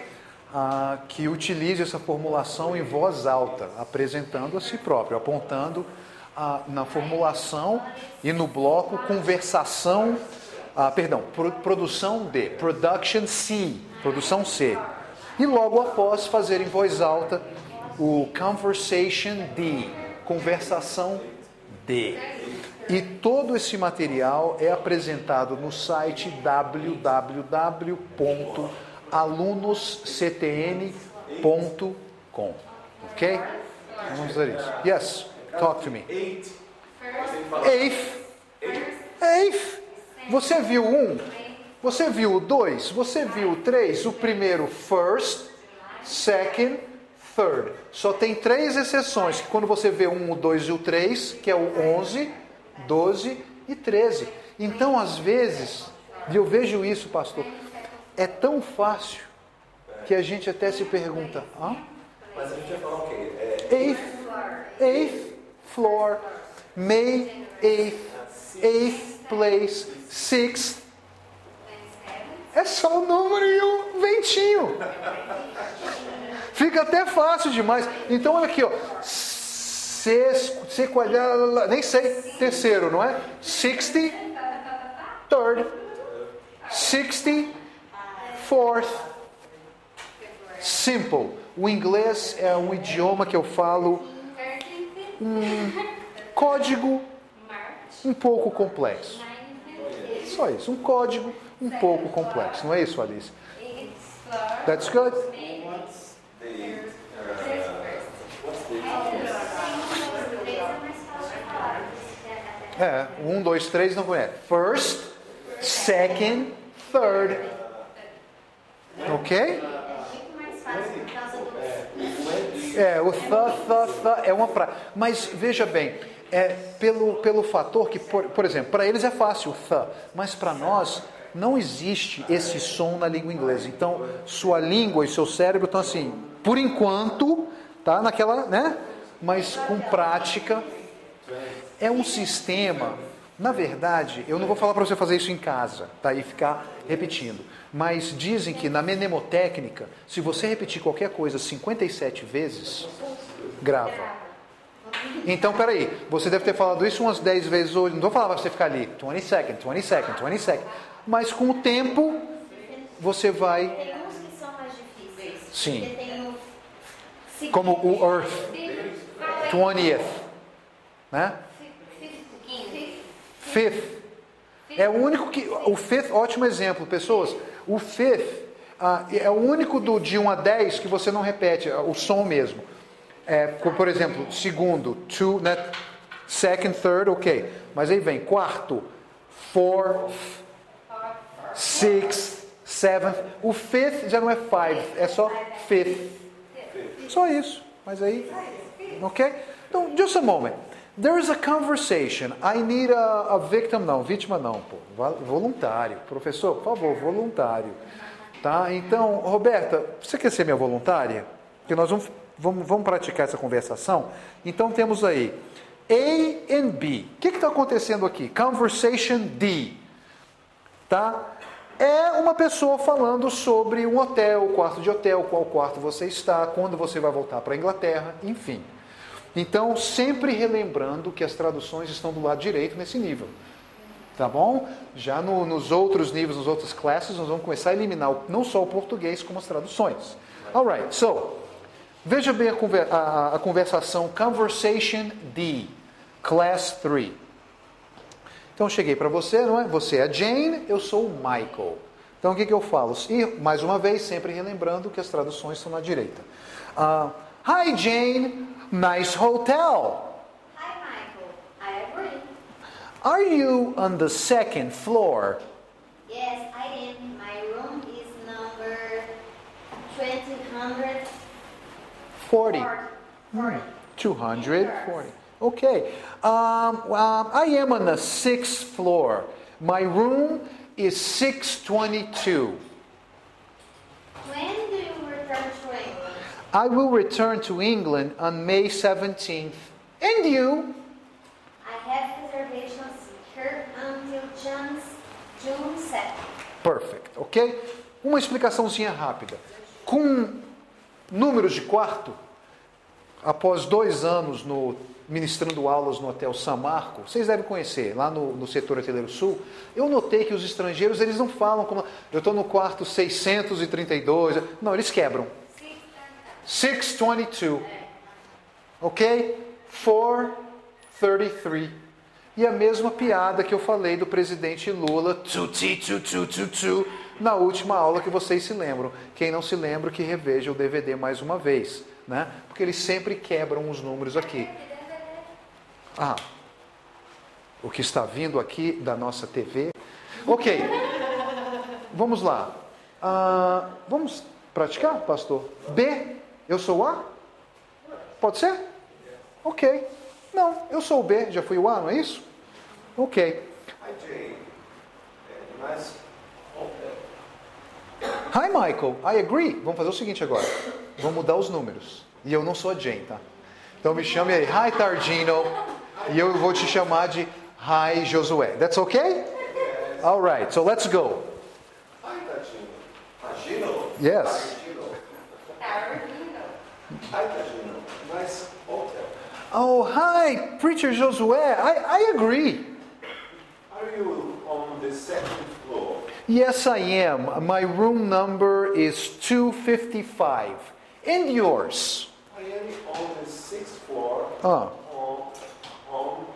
que utilize essa formulação em voz alta, apresentando a si próprio, apontando na formulação e no bloco conversação, produção D, production C, produção C. E logo após fazer em voz alta o conversation D, conversação D. E todo esse material é apresentado no site www.alunosctn.com. Ok? Vamos ver isso. Yes, talk to me. Eighth. Eighth. Eighth. Você viu 1? Você viu o 2? Você viu o 3? O primeiro, first, second, third. Só tem 3 exceções, que quando você vê o 2 e o 3, que é o 11, 12 e 13. Então, às vezes, e eu vejo isso, pastor, é tão fácil que a gente até se pergunta, Mas a gente vai falar o quê? eighth floor, May 8th place, 6th. É só o número e o ventinho. Fica até fácil demais. Então, olha aqui, ó. Nem sei. Terceiro, não é? 60, third, 64th. Simple. O inglês é um idioma que eu falo código um pouco complexo. Só isso. Um código um pouco complexo. Não é isso, Alice? That's good. É, 1, 2, 3 não conhece. First, second, third. Ok? É muito mais fácil por causa do... O é uma praia. Mas veja bem, pelo fator que, por exemplo, para eles é fácil o mas para nós não existe esse som na língua inglesa. Então, sua língua e seu cérebro estão assim, por enquanto, tá naquela, né? Mas com prática, é um sistema. Na verdade, eu não vou falar para você fazer isso em casa, tá? E ficar repetindo. Mas dizem que na mnemotécnica, se você repetir qualquer coisa 57 vezes, grava. Então, peraí, você deve ter falado isso umas 10 vezes hoje. Não vou falar para você ficar ali, 20 seconds, 20 seconds, 20 seconds. Mas com o tempo, você vai... Tem uns que são mais difíceis. Sim. Porque tem o... Como o Earth, 20th, né? Fifth. É o único que... O fifth, ótimo exemplo, pessoas. O fifth é o único de 1 a 10 que você não repete, o som mesmo. Por exemplo, segundo, two, né? Second, third, ok. Mas aí vem quarto, fourth, sixth, seventh. O fifth já não é five, é só fifth. Só isso. Mas aí, ok? Então, just a moment. There is a conversation. I need a victim. Não, vítima não, pô. Voluntário. Professor, por favor, voluntário. Tá? Então, Roberta, você quer ser minha voluntária? Porque nós vamos praticar essa conversação. Então, temos aí A e B. O que está acontecendo aqui? Conversation D. Tá? É uma pessoa falando sobre um hotel, quarto de hotel, qual quarto você está, quando você vai voltar para a Inglaterra, enfim. Então, sempre relembrando que as traduções estão do lado direito nesse nível. Tá bom? Já nos outros níveis, nas outras classes, nós vamos começar a eliminar não só o português, como as traduções. Alright, so, veja bem a conversação Conversation D, Class 3. Então, cheguei para você, não é? Você é a Jane, eu sou o Michael. Então, o que eu falo? E, mais uma vez, sempre relembrando que as traduções estão na direita. Hi, Jane. Nice hotel. Hi, Michael. I agree. Are you on the second floor? Yes, I am. My room is number 240. 240. Okay. I am on the 6th floor. My room is 622. When do you return to England? I will return to England on May 17th. And you? I have reservations here until June 2nd. Perfect, ok? Uma explicaçãozinha rápida. Com números de quarto, após 2 anos ministrando aulas no Hotel San Marco, vocês devem conhecer, lá no setor hoteleiro sul, eu notei que os estrangeiros, eles não falam como... Eu estou no quarto 632... Não, eles quebram. 622. Ok? 433. E a mesma piada que eu falei do presidente Lula, na última aula que vocês se lembram. Quem não se lembra, que reveja o DVD mais uma vez. Né? Porque eles sempre quebram os números aqui. O que está vindo aqui da nossa TV. Ok. vamos lá. Vamos praticar, pastor? B, eu sou A? Pode ser? Ok. Não, eu sou o B, já fui o A, não é isso? Ok. Hi, Jay. Nice hotel. Hi, Michael. I agree. Vamos fazer o seguinte agora. Vamos mudar os números. E eu não sou a Jane, tá? Então me chame aí. Hi, Tardino. E eu vou te chamar de Hi, Josué. That's okay? All right. So let's go. Hi, Tagino. Tagino? Yes. Tagino. Hi, Tagino. Nice hotel. Oh, hi, Preacher Josué. I agree. Are you on the second floor? Yes, I am. My room number is 255. And yours? I am on the sixth floor. Ah. On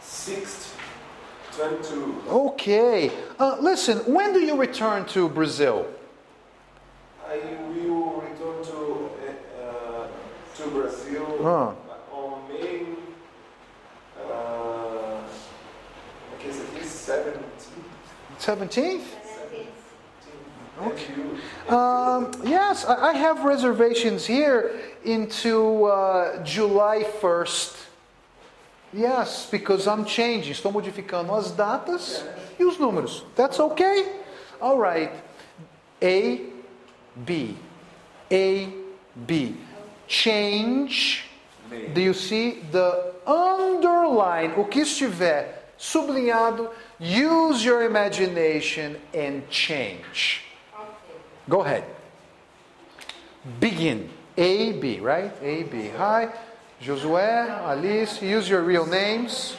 622. Okay. Listen, when do you return to Brazil? I will return to Brazil on May. I guess it is 17th? Okay. Yes, I have reservations here into July 1st. Yes, because I'm changing. Estou modificando as datas e os números. That's okay? All right. A, B. A, B. Change. Do you see the underline? O que estiver sublinhado. Use your imagination and change. Go ahead. Begin. A, B, right? A, B. Hi, Josué, Alice. Use your real names.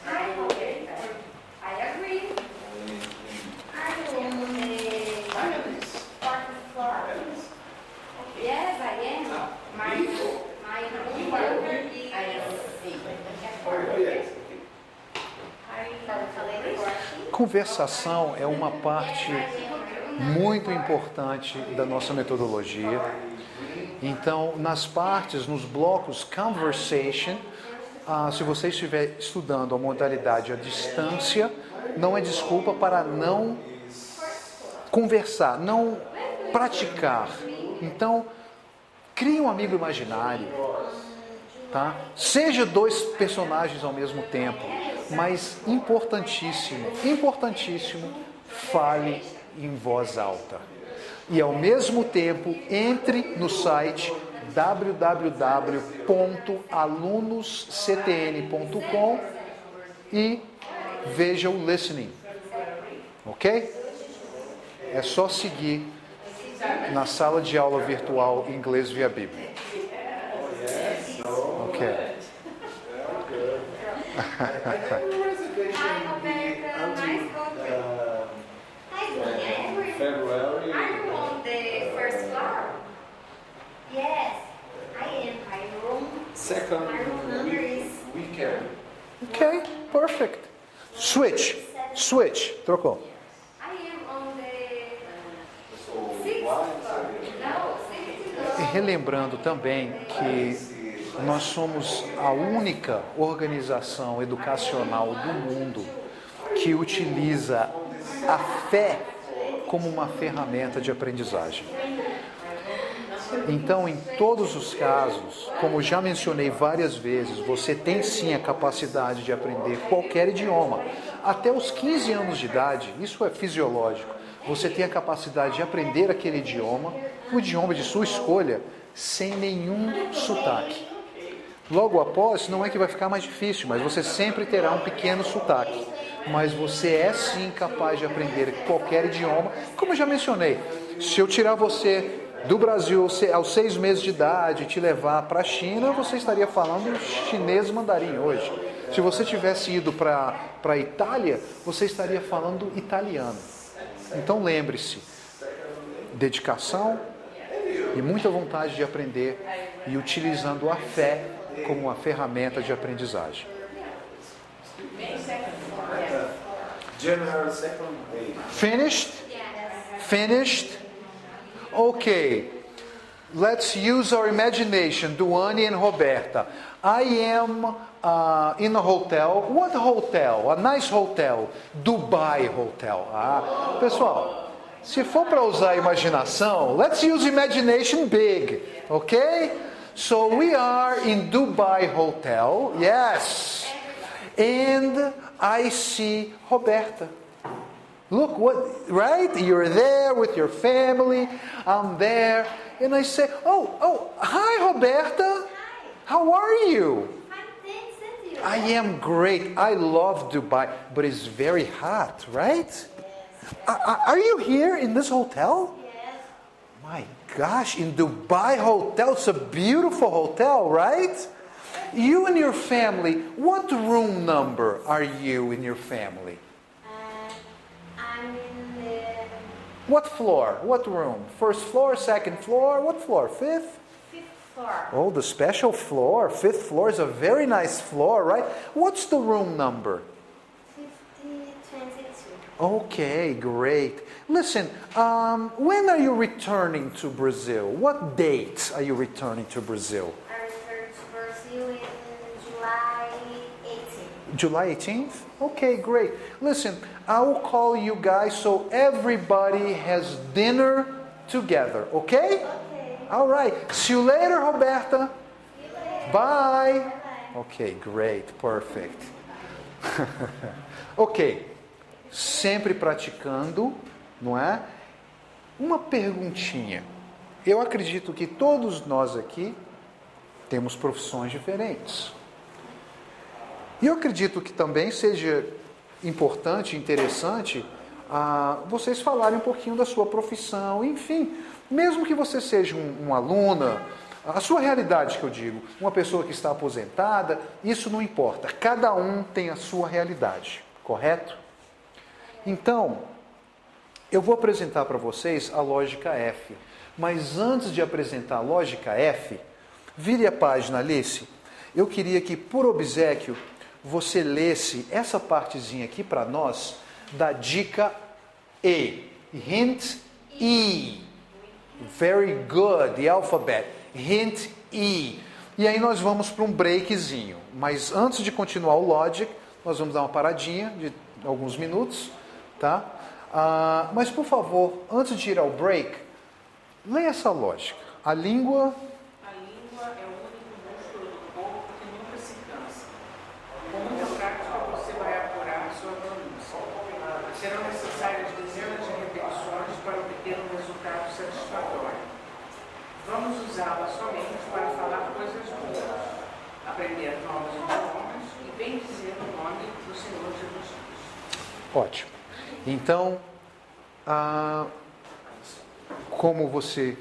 I agree. Are you on the fourth floor? Yes, I am. My room number is... Conversação é uma parte muito importante da nossa metodologia. Então, nas partes, nos blocos Conversation, se você estiver estudando a modalidade à distância, não é desculpa para não conversar, não praticar. Então, crie um amigo imaginário, tá? Seja dois personagens ao mesmo tempo, mas importantíssimo, fale em voz alta. E ao mesmo tempo, entre no site www.alunosctn.com e veja o listening. Ok? É só seguir na sala de aula virtual Inglês via Bíblia. Ok. I have a reservation February. Are you on the first floor? Yes, I am. My room. Second My room number is. weekend. Ok, perfect. Switch. Trocou. I am on the So sixth why? floor. No, E relembrando também que nós somos a única organização educacional do mundo que utiliza a fé como uma ferramenta de aprendizagem. Então, em todos os casos, como já mencionei várias vezes, você tem sim a capacidade de aprender qualquer idioma. Até os 15 anos de idade, isso é fisiológico. Você tem a capacidade de aprender aquele idioma, o idioma de sua escolha, sem nenhum sotaque. Logo após, não é que vai ficar mais difícil, mas você sempre terá um pequeno sotaque. Mas você é sim capaz de aprender qualquer idioma. Como eu já mencionei, se eu tirar você do Brasil aos 6 meses de idade e te levar para a China, você estaria falando chinês mandarim hoje. Se você tivesse ido para a Itália, você estaria falando italiano. Então lembre-se, dedicação e muita vontade de aprender e utilizando a fé como uma ferramenta de aprendizagem. January 2nd day. Finished? Finished? Okay. Let's use our imagination, Duane and Roberta. I am in a hotel. What hotel? A nice hotel. Dubai Hotel. Ah, pessoal, se for para usar a imaginação, let's use imagination big, okay? So we are in Dubai Hotel. Yes. And I see Roberta. Look what, right? You're there with your family. I'm there. And I say, oh, hi, Roberta. How are you? Fine, thanks, and you? I am great. I love Dubai, but it's very hot, right? Yes. Are you here in this hotel? Yes. My gosh, in Dubai Hotel. It's a beautiful hotel, right? You and your family, what room number are you in your family? I'm in the What floor? What room? First floor, second floor? What floor? Fifth? 5th floor. Oh, the special floor. Fifth floor is a very nice floor, right? What's the room number? 5022. Okay, great. Listen, when are you returning to Brazil? What date are you returning to Brazil? I returned to Brazil in July 18th. July 18th? Okay, great. Listen, I will call you guys so everybody has dinner together, okay? Okay. All right. See you later, Roberta. See you later. Bye. Bye-bye. Ok, great, perfect. Ok, sempre praticando, não é? Uma perguntinha. Eu acredito que todos nós aqui temos profissões diferentes. E eu acredito que também seja importante, interessante, vocês falarem um pouquinho da sua profissão, enfim, mesmo que você seja uma aluna, a sua realidade que eu digo, uma pessoa que está aposentada, isso não importa, cada um tem a sua realidade, correto? Então, eu vou apresentar para vocês a lógica F, mas antes de apresentar a lógica F, vire a página, Alice, eu queria que, por obséquio, você lesse essa partezinha aqui para nós da dica E. Hint E. Very good, the alphabet. Hint E. E aí nós vamos para um breakzinho. Mas antes de continuar o Logic, nós vamos dar uma paradinha de alguns minutos, tá? Mas por favor, antes de ir ao break, leia essa lógica. A língua A língua é o único músculo do corpo que nunca se cansa. Com muita prática, você vai apurar sua pronúncia. Serão necessárias dezenas de repetições para obter um resultado satisfatório. Vamos usá-la somente para falar coisas boas, aprender novos idiomas e bem dizer o nome do Senhor Jesus Cristo. Ótimo. Então, como você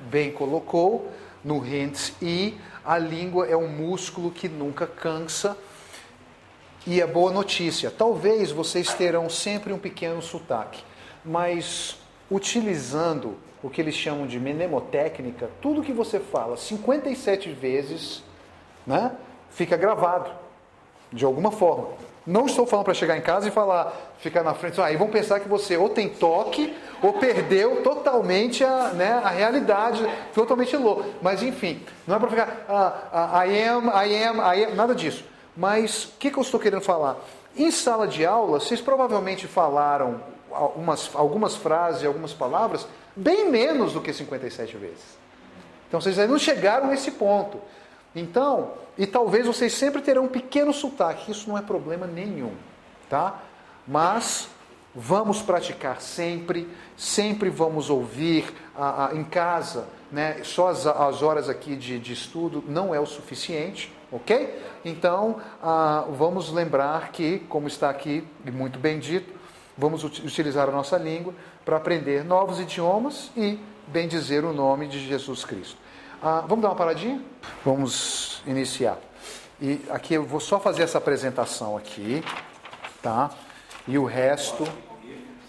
bem colocou, no Hint E, a língua é um músculo que nunca cansa. E é boa notícia, talvez vocês terão sempre um pequeno sotaque, mas utilizando o que eles chamam de mnemotécnica, tudo que você fala 57 vezes, fica gravado, de alguma forma. Não estou falando para chegar em casa e falar, ficar na frente, aí vão pensar que você ou tem toque, ou perdeu totalmente a realidade, totalmente louco. Mas enfim, não é para ficar, I am, nada disso. Mas o que eu estou querendo falar? Em sala de aula, vocês provavelmente falaram algumas frases, algumas palavras, bem menos do que 57 vezes. Então vocês ainda não chegaram nesse ponto. Então, e talvez vocês sempre terão um pequeno sotaque, isso não é problema nenhum, tá? Mas vamos praticar sempre vamos ouvir em casa, só as horas aqui de estudo não é o suficiente, ok? Então, vamos lembrar que, como está aqui, e muito bem dito, vamos utilizar a nossa língua para aprender novos idiomas e bem dizer o nome de Jesus Cristo. Vamos dar uma paradinha? Vamos iniciar. E aqui eu vou só fazer essa apresentação aqui, tá? E o resto,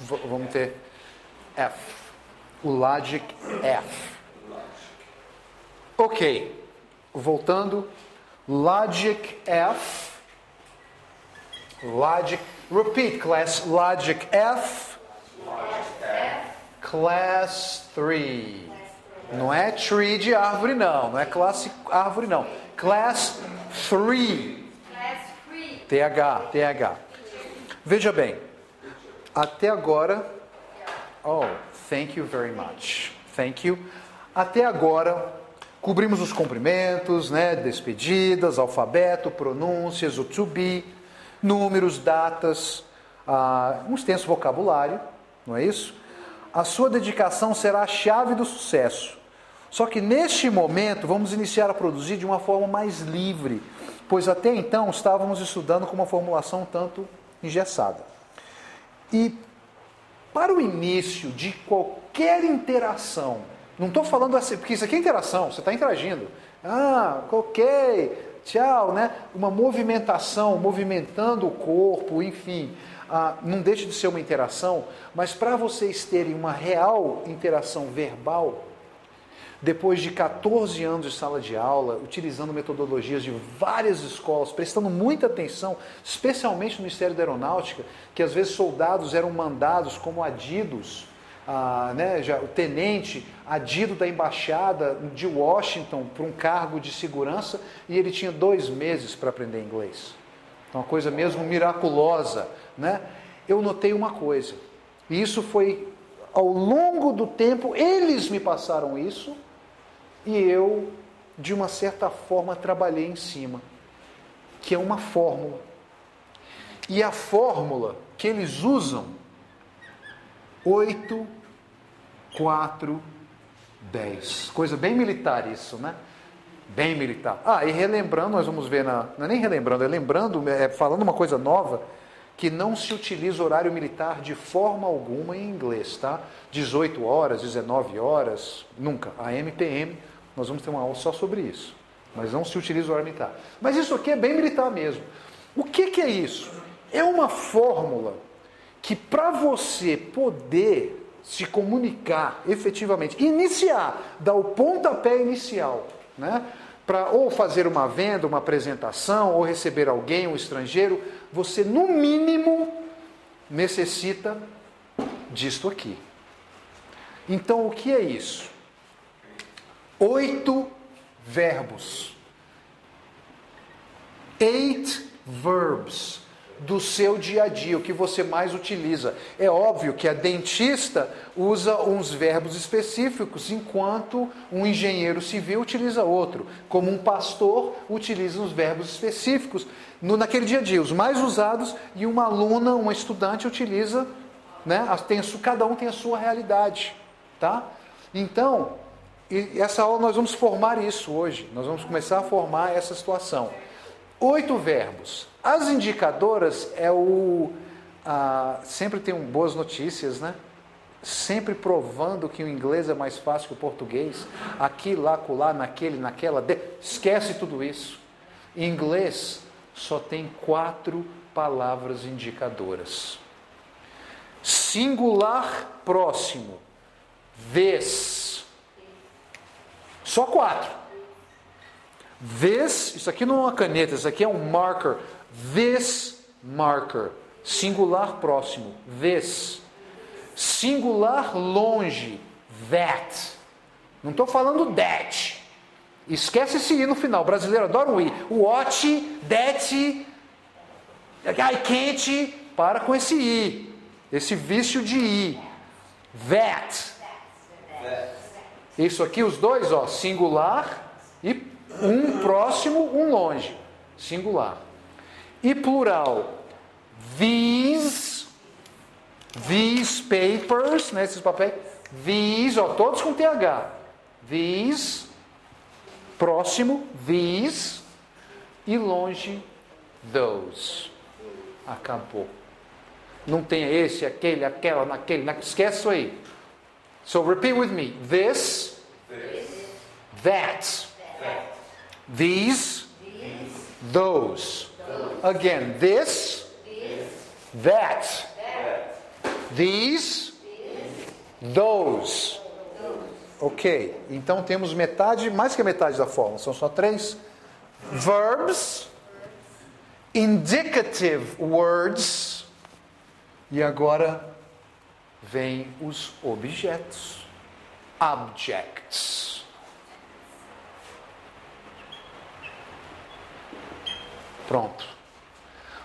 vamos ter F. O Logic F. Ok. Voltando. Logic F. Logic. Repeat, class. Logic F. Class 3. Não é tree de árvore, não. Não é classe árvore, não. Class 3. Class free. TH. Veja bem. Até agora... Oh, thank you very much. Thank you. Até agora, cobrimos os cumprimentos, né? Despedidas, alfabeto, pronúncias, o to be, números, datas, um extenso vocabulário, não é isso? A sua dedicação será a chave do sucesso. Só que neste momento vamos iniciar a produzir de uma forma mais livre, pois até então estávamos estudando com uma formulação um tanto engessada. E para o início de qualquer interação, não estou falando assim, porque isso aqui é interação, você está interagindo. Ok, tchau, né? Uma movimentação, movimentando o corpo, enfim. Não deixe de ser uma interação, mas para vocês terem uma real interação verbal, depois de 14 anos de sala de aula, utilizando metodologias de várias escolas, prestando muita atenção, especialmente no Ministério da Aeronáutica, que às vezes soldados eram mandados como adidos, o tenente adido da embaixada de Washington para um cargo de segurança, e ele tinha 2 meses para aprender inglês. Então, uma coisa mesmo miraculosa, né? Eu notei uma coisa, e isso foi ao longo do tempo, eles me passaram isso, e eu, de uma certa forma, trabalhei em cima, que é uma fórmula. E a fórmula que eles usam, 8, 4, 10. Coisa bem militar isso, né? Bem militar. E relembrando, nós vamos ver, não é nem relembrando, é lembrando, falando uma coisa nova, que não se utiliza horário militar de forma alguma em inglês, tá? 18 horas, 19 horas, nunca. A MPM, nós vamos ter uma aula só sobre isso. Mas não se utiliza horário militar. Mas isso aqui é bem militar mesmo. O que é isso? É uma fórmula que para você poder se comunicar efetivamente, iniciar, dar o pontapé inicial, né? Para ou fazer uma venda, uma apresentação, ou receber alguém, um estrangeiro, você no mínimo necessita disto aqui. Então o que é isso? 8 verbos. 8 verbs do seu dia a dia, o que você mais utiliza. É óbvio que a dentista usa uns verbos específicos, enquanto um engenheiro civil utiliza outro. Como um pastor utiliza os verbos específicos naquele dia a dia, os mais usados, e uma aluna, uma estudante utiliza, né? Cada um tem a sua realidade, tá? Então, essa aula nós vamos formar isso hoje. Nós vamos começar a formar essa situação. 8 verbos. As indicadoras sempre tem boas notícias, né? Sempre provando que o inglês é mais fácil que o português. Aqui, lá, acolá, naquele, naquela. Esquece tudo isso. Em inglês só tem 4 palavras indicadoras. Singular próximo. This. Só 4. This, isso aqui não é uma caneta, isso aqui é um marker. This marker. Singular próximo. This. Singular longe. That. Não estou falando that. Esquece esse i no final. O brasileiro adora um i. What, that, I can't. Para com esse i. Esse vício de i. That. Isso aqui, os dois, singular e um próximo, um longe. Singular. E plural. These papers, né, esses papéis. These, todos com TH. These, próximo, these, e longe, those. Acabou. Não tem esse, aquele, aquela, naquele, esquece isso aí. So repeat with me. This, that. These, those. Again, this, that. These, those. Ok, então temos metade, mais que a metade da fórmula, são só 3 verbs, indicative words, e agora vem os objetos. objects. Pronto.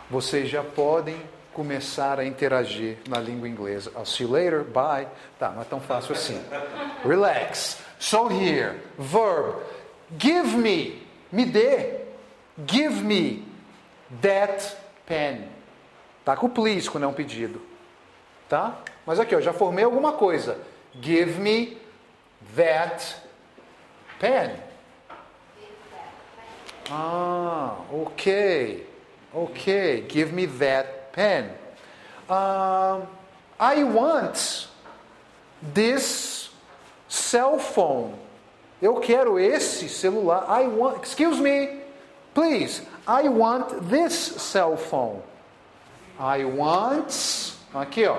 Vocês já podem começar a interagir na língua inglesa. I'll see you later, bye. Tá, não é tão fácil assim. Relax. So here, verb. Give me dê. Give me that pen. Tá com please quando é um pedido. Tá? Mas aqui, ó, já formei alguma coisa. Give me that pen. Ah, ok. Ok, give me that pen. I want this cell phone. Eu quero esse celular. Excuse me, please. I want this cell phone. I want. Aqui, ó.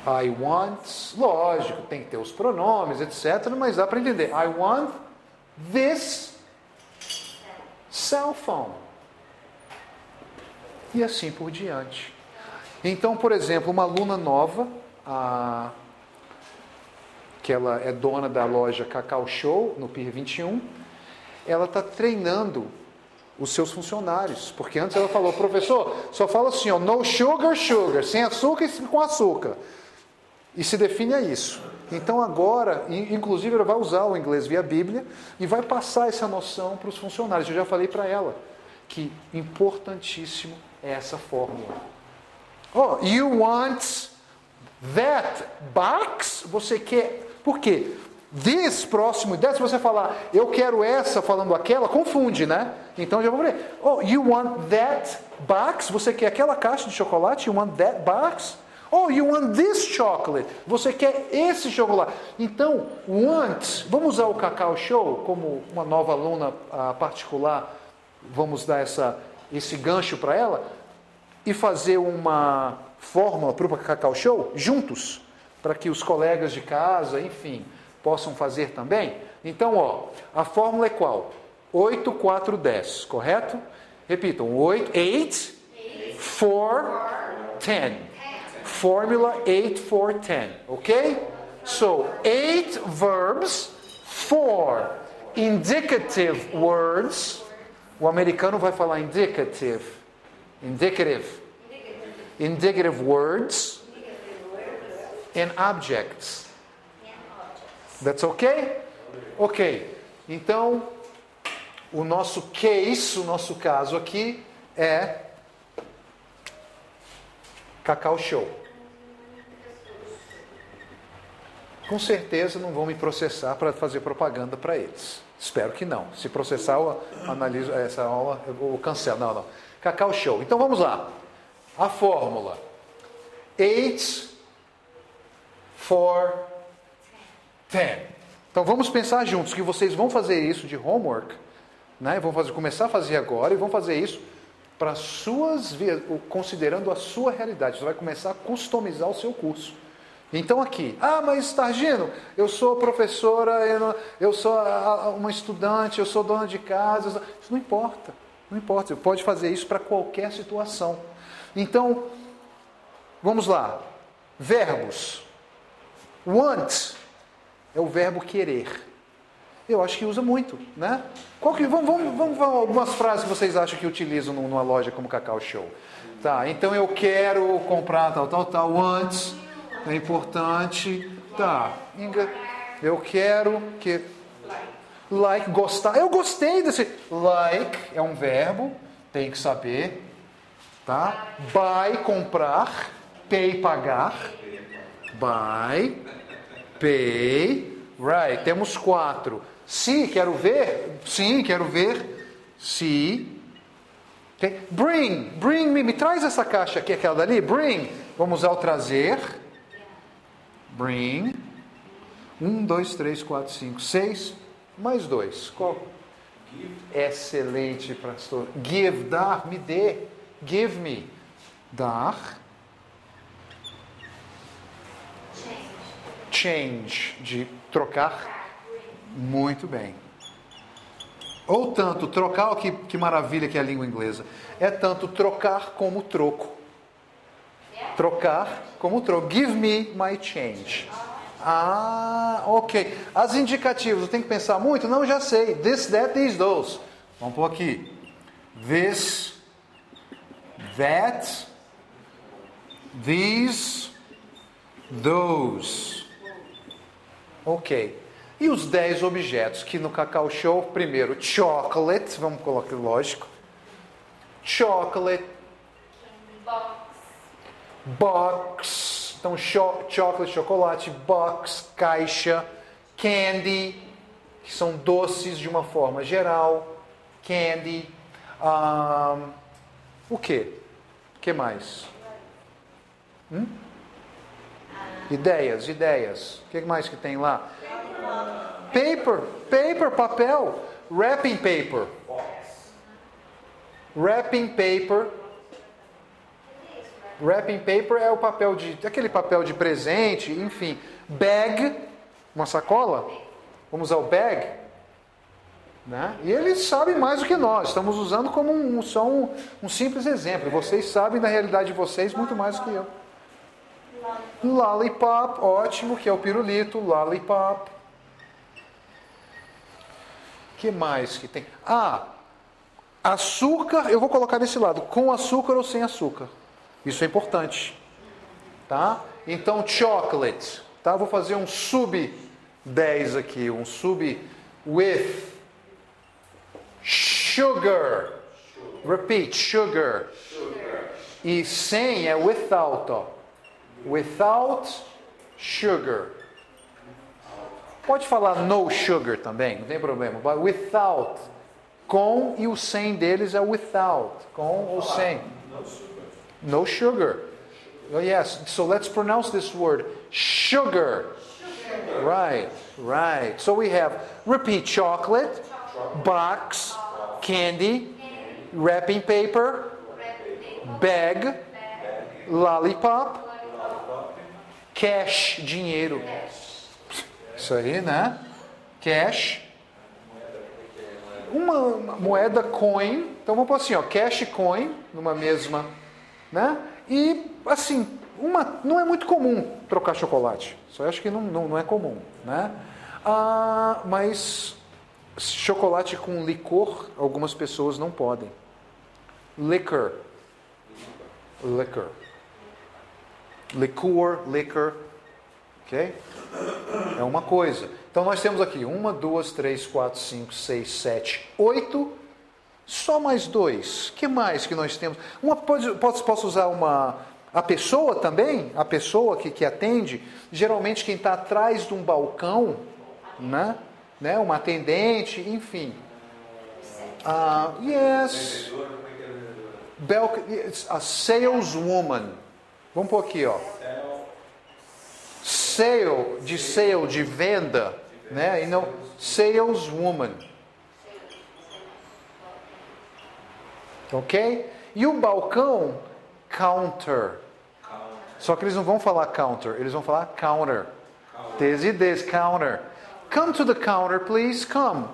I want. Lógico, tem que ter os pronomes, etc. Mas dá para entender. I want this cell phone. E assim por diante. Então, por exemplo, uma aluna nova, que ela é dona da loja Cacau Show, no Pier 21, ela está treinando os seus funcionários. Porque antes ela falou, professor, só fala assim, ó, no sugar, sugar, sem açúcar e com açúcar. E se define a isso. Então agora, inclusive ela vai usar o inglês via Bíblia e vai passar essa noção para os funcionários. Eu já falei para ela que importantíssimo é essa fórmula. Oh, you want that box? Você quer... Por quê? This próximo that, se você falar eu quero essa falando aquela, confunde, né? Então já vou ver. Oh, you want that box? Você quer aquela caixa de chocolate? You want that box? Oh, you want this chocolate? Você quer esse chocolate? Então, want, vamos usar o Cacau Show como uma nova aluna particular, vamos dar esse gancho para ela e fazer uma fórmula para o Cacau Show juntos, para que os colegas de casa, enfim, possam fazer também. Então, ó, a fórmula é qual? 8, 4, 10, correto? Repitam, 8, 4, 10. Formula 8, 4, 10. Okay? So, 8 verbs, 4 indicative words. O americano vai falar indicative. Indicative words. And objects. That's okay? Ok. Então, o nosso case, o nosso caso aqui é Cacau Show. Com certeza não vão me processar para fazer propaganda para eles. Espero que não. Se processar, eu analiso essa aula, eu cancelo. Não. Cacau Show. Então vamos lá. A fórmula. 8, 4, 10. Então vamos pensar juntos que vocês vão fazer isso de homework, né? Vão começar a fazer agora e vão fazer isso para suas vidas, considerando a sua realidade. Você vai começar a customizar o seu curso. Então aqui, mas Targino, eu sou professora, eu sou uma estudante, eu sou dona de casa. Isso não importa. Não importa. Você pode fazer isso para qualquer situação. Então, vamos lá. Verbos. Want é o verbo querer. Eu acho que usa muito, né? Vamos algumas frases que vocês acham que utilizam numa loja como Cacau Show. Tá, então eu quero comprar tal. Want é importante. Tá, eu quero que... Like, gostar. Eu gostei desse... Like é um verbo, tem que saber. Tá? Buy, comprar. Pay, pagar. Buy, pay. Right, temos 4. Se, quero ver. Sim, quero ver. Se. Okay. Bring me. Me traz essa caixa aqui, aquela dali. Bring. Vamos usar o trazer. Bring. 1, 2, 3, 4, 5, 6. Mais 2. Qual? Excelente, pastor. Give, dar, me dê. Give me. Dar. Change, de trocar. Muito bem. Ou tanto trocar, que maravilha que é a língua inglesa. É tanto trocar como troco. Trocar, como troco. Give me my change. Ah, ok. As indicativos, eu tenho que pensar muito? Não, já sei. This, that, these, those. Vamos pôr aqui. This, that, these, those. Ok. E os 10 objetos que no Cacau Show, primeiro, chocolate, vamos colocar, lógico. Chocolate. Box. Então, chocolate, chocolate, box, caixa, candy, que são doces de uma forma geral. Candy. O quê? O que mais? Ideias. O que mais que tem lá? Paper, papel. Wrapping paper. Wrapping paper é o papel aquele papel de presente, enfim. Bag, uma sacola. Vamos usar o bag. Né? E eles sabem mais do que nós. Estamos usando como só um simples exemplo. Vocês sabem da realidade de vocês muito mais do que eu. Lollipop, ótimo, que é o pirulito. Lollipop. O que mais que tem? Açúcar, eu vou colocar desse lado. Com açúcar ou sem açúcar. Isso é importante. Tá? Então, chocolate. Tá? Vou fazer um sub 10 aqui. Um sub with sugar. Repeat, sugar. E sem é without. Ó. Without sugar. Pode falar no sugar também, não tem problema. But without. Com e o sem deles é without. Com ou sem. No sugar. Oh, yes. So let's pronounce this word. Sugar. Right. So we have, repeat, chocolate, box, candy, wrapping paper, bag, lollipop, cash, dinheiro. Isso aí, né? Cash. Uma moeda coin. Então vamos pôr assim, ó, cash coin, numa mesma, né? E assim, não é muito comum trocar chocolate. Só acho que não é comum, né? Mas chocolate com licor, algumas pessoas não podem. Liquor. Liquor. Ok? É uma coisa. Então nós temos aqui 1, 2, 3, 4, 5, 6, 7, 8. Só mais 2. O que mais que nós temos? Posso usar a pessoa também? A pessoa que atende. Geralmente quem está atrás de um balcão, né? Uma atendente, enfim. Yes. A saleswoman. Vamos pôr aqui, ó. Sale de venda, né? E não saleswoman. Ok? E o balcão, counter. Só que eles não vão falar counter, eles vão falar counter. This, counter. Come to the counter, please. Come.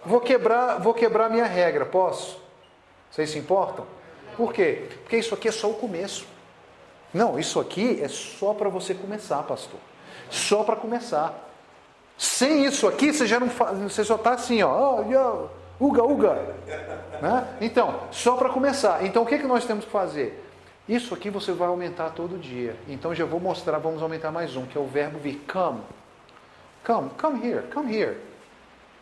Vou quebrar minha regra, posso? Vocês se importam? Por quê? Porque isso aqui é só o começo. Não, isso aqui é só para você começar, pastor. Só para começar. Sem isso aqui, você só está assim, ó. Uga. Né? Então, só para começar. Então, o que nós temos que fazer? Isso aqui você vai aumentar todo dia. Então, já vou mostrar, vamos aumentar mais um, que é o verbo vir. Come here.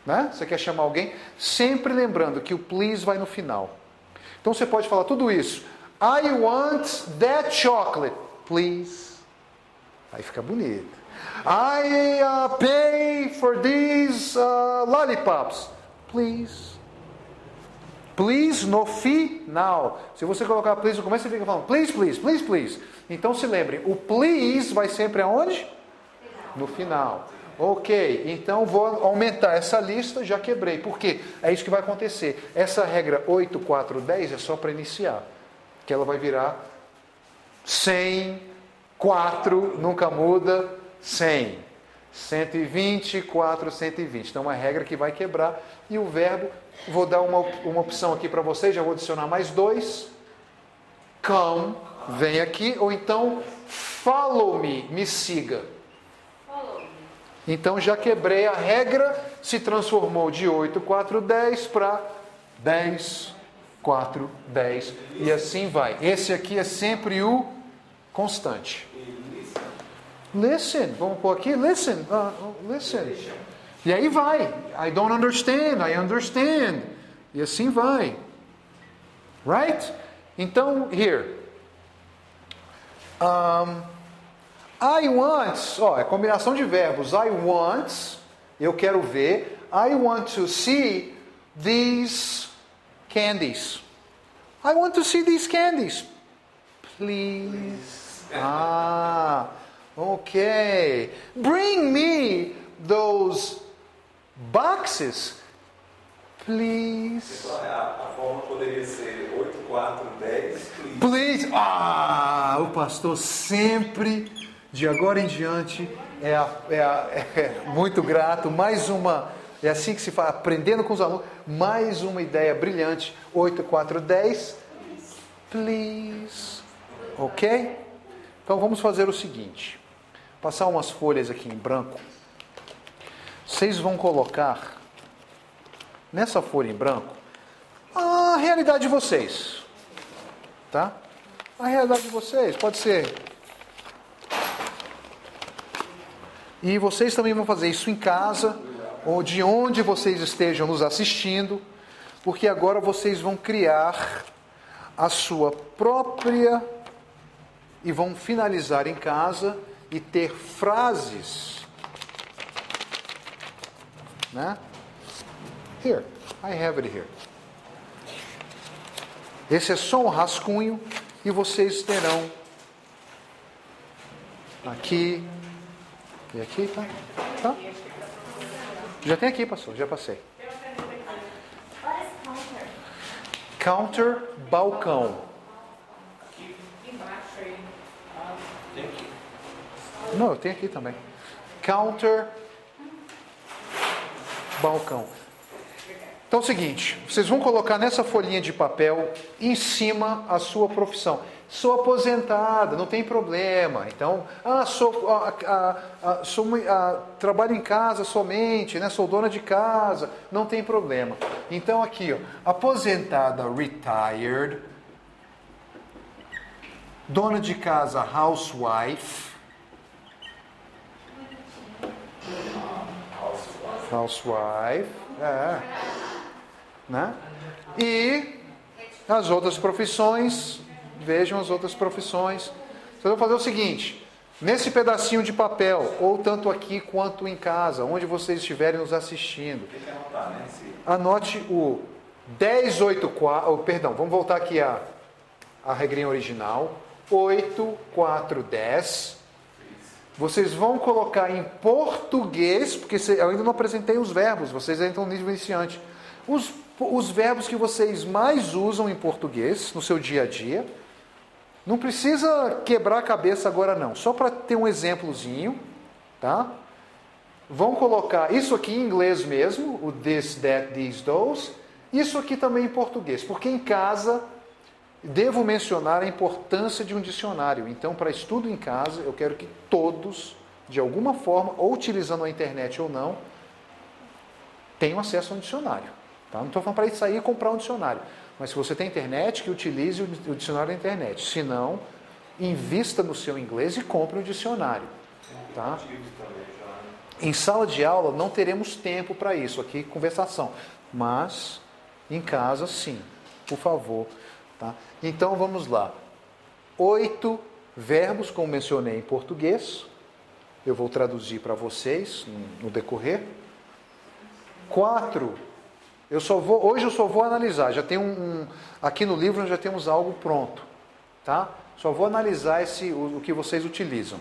Né? Você quer chamar alguém? Sempre lembrando que o please vai no final. Então, você pode falar tudo isso. I want that chocolate, please. Aí fica bonito. I pay for these lollipops, please. Please no final. Se você colocar please no começo, você fica falando please. Então se lembrem, o please vai sempre aonde? No final. Ok, então vou aumentar essa lista, já quebrei. Por quê? É isso que vai acontecer. Essa regra 8, 4, 10 é só para iniciar. Que ela vai virar 100, 4, nunca muda, 100. 120, 4, 120. Então, é uma regra que vai quebrar. E o verbo, vou dar uma opção aqui para vocês, já vou adicionar mais 2. come, vem aqui, ou então follow me, me siga. Então já quebrei a regra, se transformou de 8, 4, 10 para 10, 4, 10. E assim vai. Esse aqui é sempre o constante. Listen, vamos pôr aqui, listen, listen. E aí vai. I don't understand, I understand. E assim vai. Right? Então, here. I want, é combinação de verbos. I want, eu quero ver. I want to see these candies. I want to see these candies. Please. Okay. Bring me those boxes. Please. A forma poderia ser 8, 4, 10. Please. O pastor sempre, de agora em diante, é muito grato. Mais uma, é assim que se fala, aprendendo com os alunos. Mais uma ideia brilhante. 8, 4, 10. Please. Ok? Então vamos fazer o seguinte. Passar umas folhas aqui em branco. Vocês vão colocar nessa folha em branco a realidade de vocês. Tá? A realidade de vocês. Pode ser. E vocês também vão fazer isso em casa, ou de onde vocês estejam nos assistindo, porque agora vocês vão criar a sua própria e vão finalizar em casa e ter frases, né? Here, I have it here. Esse é só um rascunho e vocês terão aqui e aqui, tá? Já tem aqui, pastor, já passei. Counter, balcão. Não, eu tenho aqui também. Counter, balcão. Então é o seguinte, vocês vão colocar nessa folhinha de papel em cima a sua profissão. Sou aposentada, não tem problema. Então, trabalho em casa somente, né? Sou dona de casa, não tem problema. Então aqui, aposentada, retired. Dona de casa, housewife. Housewife, né? E as outras profissões, vejam as outras profissões. Vocês vão fazer o seguinte, nesse pedacinho de papel, ou tanto aqui quanto em casa, onde vocês estiverem nos assistindo, anote o 1084, vamos voltar aqui a regrinha original, 8, 4, 10. Vocês vão colocar em português, porque eu ainda não apresentei os verbos, vocês ainda estão no nível iniciante. Os verbos que vocês mais usam em português, no seu dia a dia. Não precisa quebrar a cabeça agora não, só para ter um exemplozinho, tá? Vão colocar isso aqui em inglês mesmo, o this, that, these, those. Isso aqui também em português, porque em casa devo mencionar a importância de um dicionário. Então, para estudo em casa, eu quero que todos, de alguma forma, ou utilizando a internet ou não, tenham acesso a um dicionário. Tá? Não estou falando para ir sair e comprar um dicionário. Mas se você tem internet, que utilize o dicionário da internet. Se não, invista no seu inglês e compre um dicionário. Tá? Em sala de aula não teremos tempo para isso, aqui conversação. Mas em casa sim, por favor. Tá? Então vamos lá. 8 verbos, como mencionei em português. Eu vou traduzir para vocês no decorrer. 4. Hoje eu só vou analisar. Já tem aqui no livro nós já temos algo pronto. Tá? Só vou analisar o que vocês utilizam.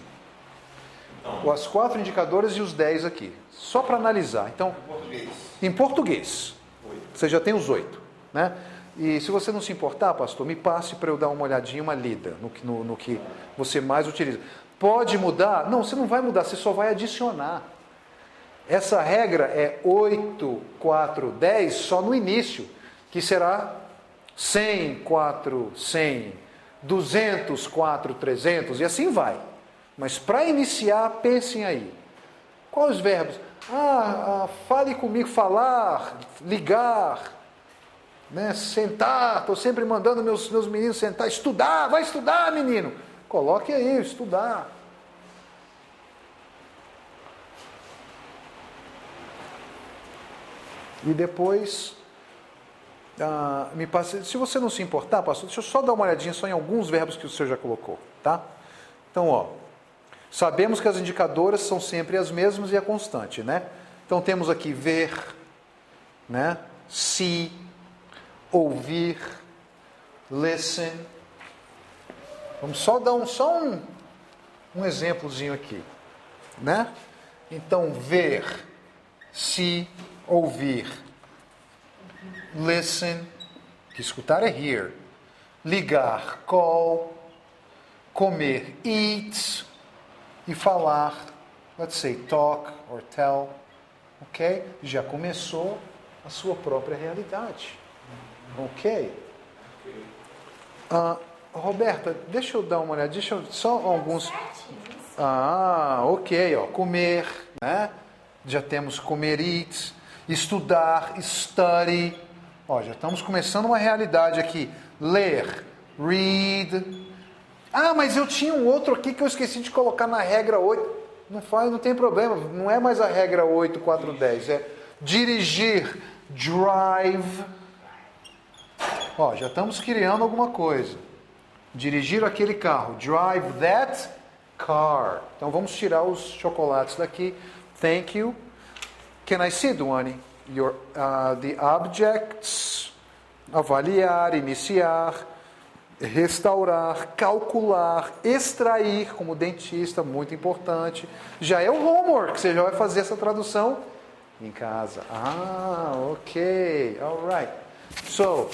As 4 indicadoras e os 10 aqui. Só para analisar. Então, em português. Você já tem os 8. Né? E se você não se importar, pastor, me passe para eu dar uma olhadinha, uma lida no que você mais utiliza. Pode mudar? Não, você não vai mudar, você só vai adicionar. Essa regra é 8, 4, 10 só no início, que será 100, 4, 100, 200, 4, 300 e assim vai. Mas para iniciar, pensem aí. Quais os verbos? Fale comigo, falar, ligar, né? Sentar. Estou sempre mandando meus meninos sentar. Estudar, vai estudar, menino. Coloque aí, estudar. E depois, me passe, se você não se importar, pastor, deixa eu só dar uma olhadinha só em alguns verbos que o senhor já colocou, tá? Então, sabemos que as indicadoras são sempre as mesmas e a constante, né? Então temos aqui ver, né? See, ouvir, listen. Vamos só dar um exemplozinho aqui, né? Então, ver, see, ouvir, listen, que escutar é hear, ligar, call, comer, eat, e falar, let's say talk or tell, ok? Já começou a sua própria realidade, ok? Roberta, deixa eu dar uma olhada, só alguns... ok, comer, né? Já temos comer, eat, estudar, study. Já estamos começando uma realidade aqui. Ler, read. Mas eu tinha um outro aqui que eu esqueci de colocar na regra 8. Não tem problema, não é mais a regra 8, 4, 10. É dirigir, drive. Já estamos criando alguma coisa. Dirigir aquele carro. Drive that car. Então vamos tirar os chocolates daqui. Thank you. Can I see, Duane? The objects, avaliar, iniciar, restaurar, calcular, extrair, como dentista, muito importante. Já é o homework, você já vai fazer essa tradução em casa. Ok, alright. So,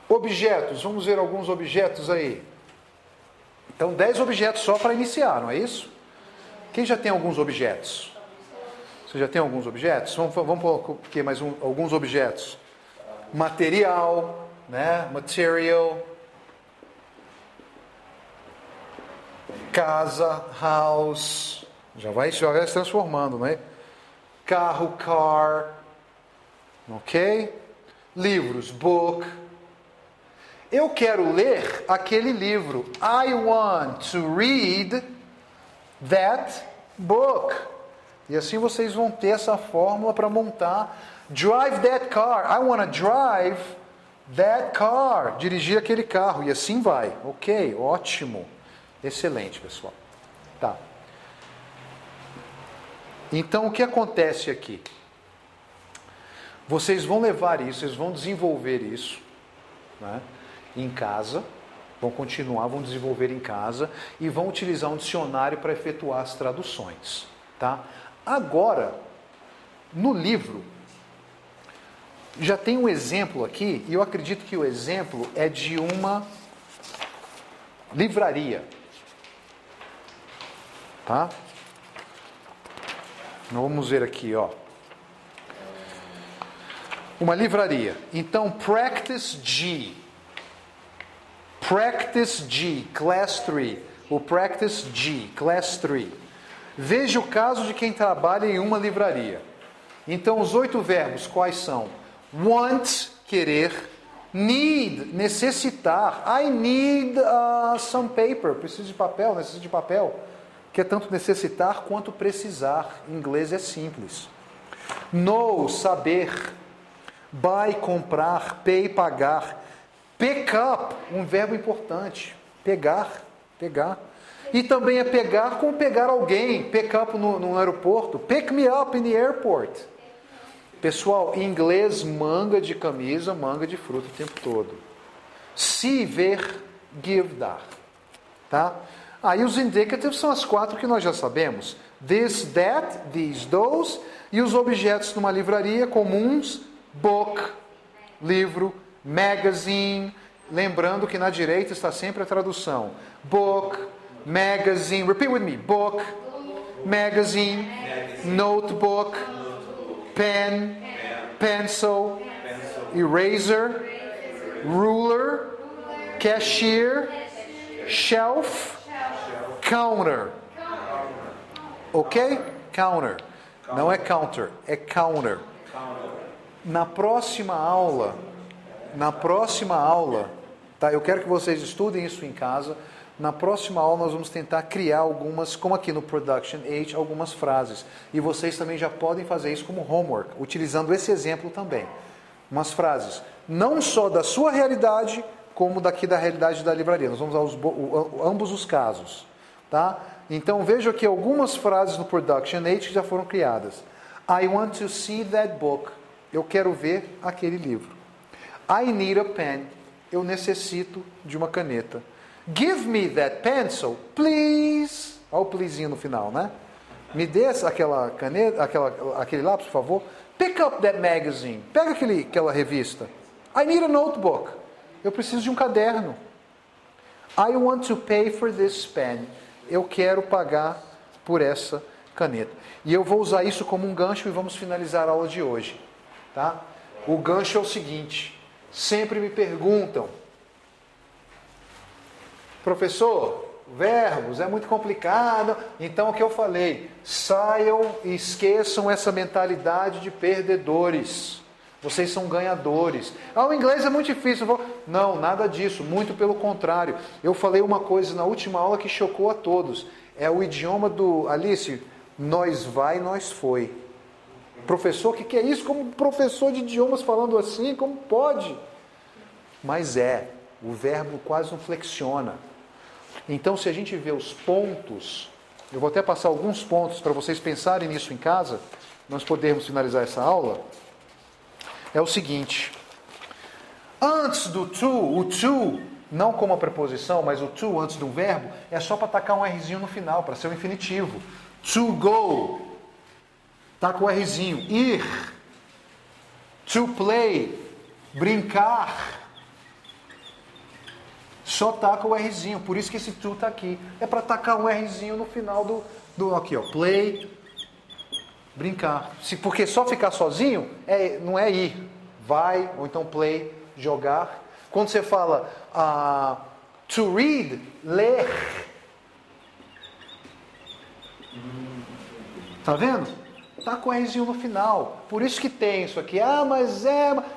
objetos, vamos ver alguns objetos aí. Então, 10 objetos só para iniciar, não é isso? Quem já tem alguns objetos? Você já tem alguns objetos? Vamos colocar mais alguns objetos. Material, né? Material. Casa, house. Já vai se transformando, não é? Carro, car. Ok? Livros, book. Eu quero ler aquele livro. I want to read that book. E assim vocês vão ter essa fórmula para montar. Drive that car. I want to drive that car. Dirigir aquele carro. E assim vai. Ok, ótimo. Excelente, pessoal. Tá. Então, o que acontece aqui? Vocês vão levar isso, vocês vão desenvolver isso, né, em casa. Vão continuar, vão desenvolver em casa e vão utilizar um dicionário para efetuar as traduções, tá? Agora, no livro, já tem um exemplo aqui, e eu acredito que o exemplo é de uma livraria, tá? Vamos ver aqui, uma livraria. Então, Practice G. Practice G, Class 3. O Practice G, Class 3. Veja o caso de quem trabalha em uma livraria. Então, os 8 verbos, quais são? Want, querer. Need, necessitar. I need some paper. Preciso de papel, necessito de papel. Que é tanto necessitar quanto precisar. Em inglês é simples. Know, saber. Buy, comprar. Pay, pagar. Pick up, um verbo importante. Pegar, pegar. E também é pegar como pegar alguém. Pick up no aeroporto. Pick me up in the airport. Pessoal, em inglês, manga de camisa, manga de fruta o tempo todo. See, ver, give, dar. Tá? Aí os indicatives são as 4 que nós já sabemos. This, that, these, those. E os objetos numa livraria comuns. Book, livro. Magazine. Lembrando que na direita está sempre a tradução. Book, magazine. Repeat with me. Book, magazine, notebook, pen, pencil, eraser, ruler, cashier, shelf, counter. Ok? Counter. Não é counter, é counter. Na próxima aula, tá? Eu quero que vocês estudem isso em casa. Na próxima aula nós vamos tentar criar algumas, como aqui no Production 8, algumas frases. E vocês também já podem fazer isso como homework, utilizando esse exemplo também. Umas frases, não só da sua realidade, como daqui da realidade da livraria. Nós vamos usar ambos os casos, tá? Então veja aqui algumas frases no Production 8 que já foram criadas. I want to see that book. Eu quero ver aquele livro. I need a pen. Eu necessito de uma caneta. Give me that pencil, please. Olha o pleasinho no final, né? Me dê aquela caneta, aquele lápis, por favor. Pick up that magazine. Pega aquela revista. I need a notebook. Eu preciso de um caderno. I want to pay for this pen. Eu quero pagar por essa caneta. E eu vou usar isso como um gancho e vamos finalizar a aula de hoje. Tá? O gancho é o seguinte. Sempre me perguntam, professor, verbos é muito complicado. Então o que eu falei, saiam e esqueçam essa mentalidade de perdedores. Vocês são ganhadores. O inglês é muito difícil. Não, nada disso, muito pelo contrário. Eu falei uma coisa na última aula que chocou a todos. É o idioma do Alice, nós vai, nós foi. Professor, o que é isso? Como professor de idiomas falando assim? Como pode? Mas o verbo quase não flexiona. Então, se a gente vê os pontos, eu vou até passar alguns pontos para vocês pensarem nisso em casa, nós podermos finalizar essa aula. É o seguinte, antes do to, o to, não como a preposição, mas o to antes do verbo, é só para tacar um Rzinho no final, para ser um infinitivo. To go, tá com o Rzinho. Ir, to play, brincar, só tá com o Rzinho, por isso que esse to tá aqui. É para tacar um Rzinho no final do aqui, ó, play, brincar. Porque só ficar sozinho não é ir, vai, ou então play, jogar. Quando você fala to read, ler. Tá vendo? Tá com Rzinho no final. Por isso que tem isso aqui. Mas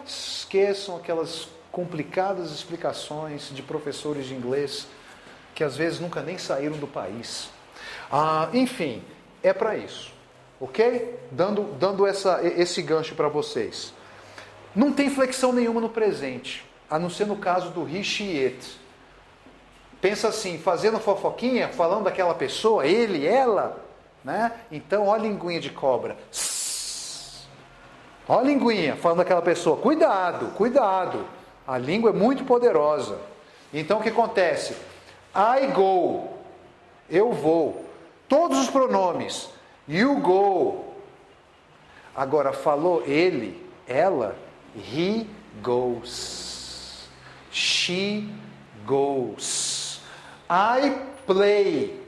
esqueçam aquelas complicadas explicações de professores de inglês que às vezes nunca nem saíram do país. Enfim, é para isso. Ok? Dando esse gancho para vocês. Não tem flexão nenhuma no presente, a não ser no caso do he, she, it. Pensa assim, fazendo fofoquinha, falando daquela pessoa, ele, ela, né? Então, ó a linguinha de cobra. Ó a linguinha, falando daquela pessoa. Cuidado, cuidado. A língua é muito poderosa. Então, o que acontece? I go. Eu vou. Todos os pronomes. You go. Agora, falou ele, ela, he goes. She goes. I play.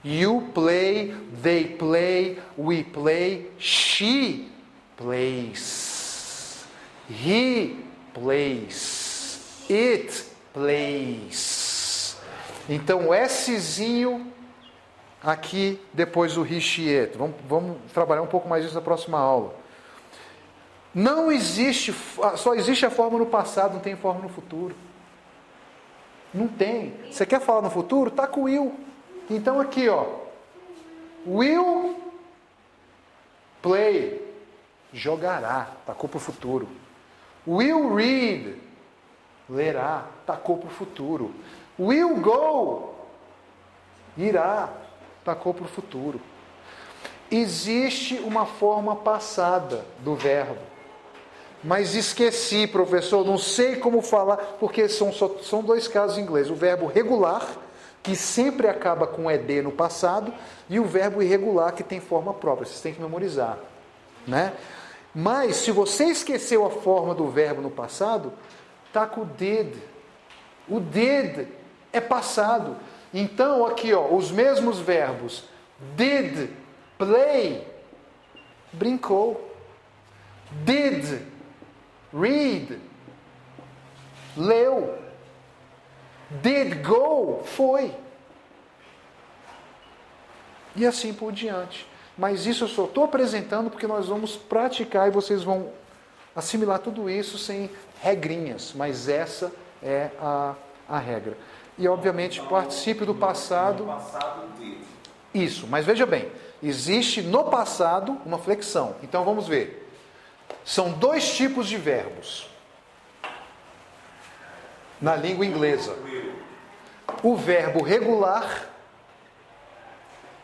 You play. They play. We play. She plays. He plays. It plays. Então, o Szinho aqui depois do he, she, it. Vamos trabalhar um pouco mais isso na próxima aula. Não existe, só existe a forma no passado, não tem forma no futuro. Não tem. Você quer falar no futuro? Tá com will. Então aqui, ó. Will play. Jogará. Tacou para o futuro. Will read. Lerá. Tacou para o futuro. Will go. Irá. Tacou para o futuro. Existe uma forma passada do verbo. Mas esqueci, professor, não sei como falar, porque são dois casos em inglês. O verbo regular, que sempre acaba com ed no passado, e o verbo irregular, que tem forma própria. Vocês têm que memorizar, né? Mas, se você esqueceu a forma do verbo no passado, está com o did. O did é passado. Então, aqui, ó, os mesmos verbos. Did play, brincou. Did read, leu. Did go? Foi. E assim por diante. Mas isso eu só estou apresentando porque nós vamos praticar e vocês vão assimilar tudo isso sem regrinhas. Mas essa é a regra. E obviamente participe do passado. Passado did. Isso, mas veja bem, existe no passado uma flexão. Então vamos ver. São dois tipos de verbos na língua inglesa: o verbo regular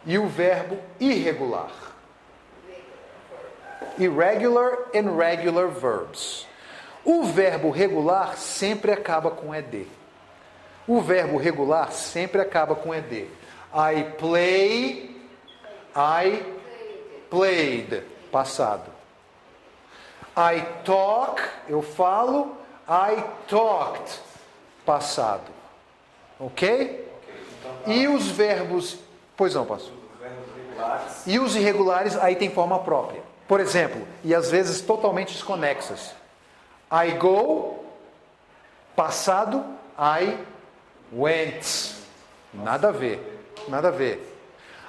e o verbo irregular. Irregular and regular verbs. O verbo regular sempre acaba com ed. O verbo regular sempre acaba com ed. I play, I played, passado. I talk, eu falo, I talked, passado. Ok? E os verbos... Pois não, pastor. E os irregulares, aí tem forma própria. Por exemplo, e às vezes totalmente desconexas. I go, passado, I went. Nada a ver. Nada a ver.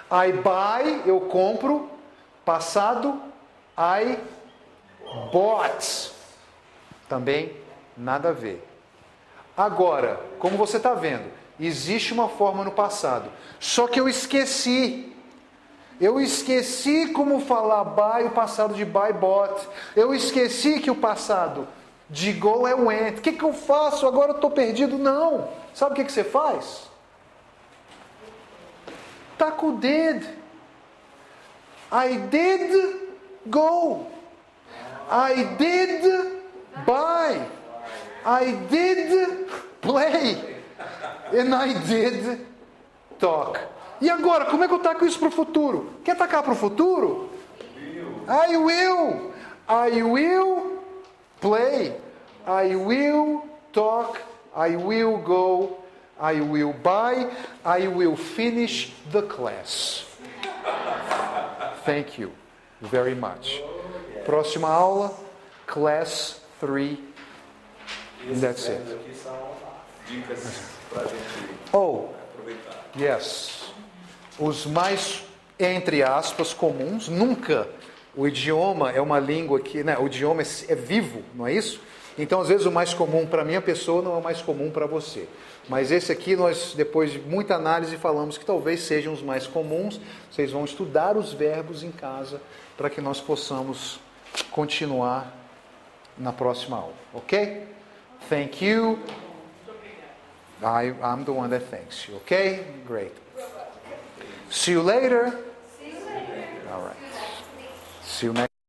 I buy, eu compro, passado, I bought. Também nada a ver. Agora, como você está vendo, existe uma forma no passado. Só que eu esqueci. Eu esqueci como falar buy, o passado de buy, bought. Eu esqueci que o passado de go é went. O que eu faço? Agora eu estou perdido? Não. Sabe o que você faz? Tá com o did. I did go. I did buy. I did play. And I did talk. E agora, como é que eu taco isso para o futuro? Quer tacar para o futuro? I will. I will play. I will talk. I will go. I will buy. I will finish the class. Thank you very much. Próxima aula, class 3. That's it. Aqui são dicas para a gente aproveitar. Yes. Os mais, entre aspas, comuns. Nunca o idioma é uma língua que... Né, o idioma é vivo, não é isso? Então, às vezes, o mais comum para a minha pessoa não é o mais comum para você. Mas esse aqui, nós, depois de muita análise, falamos que talvez sejam os mais comuns. Vocês vão estudar os verbos em casa para que nós possamos continuar na próxima aula. Ok? Thank you. I'm the one that thanks you. Okay? Great. See you later. All right. See you next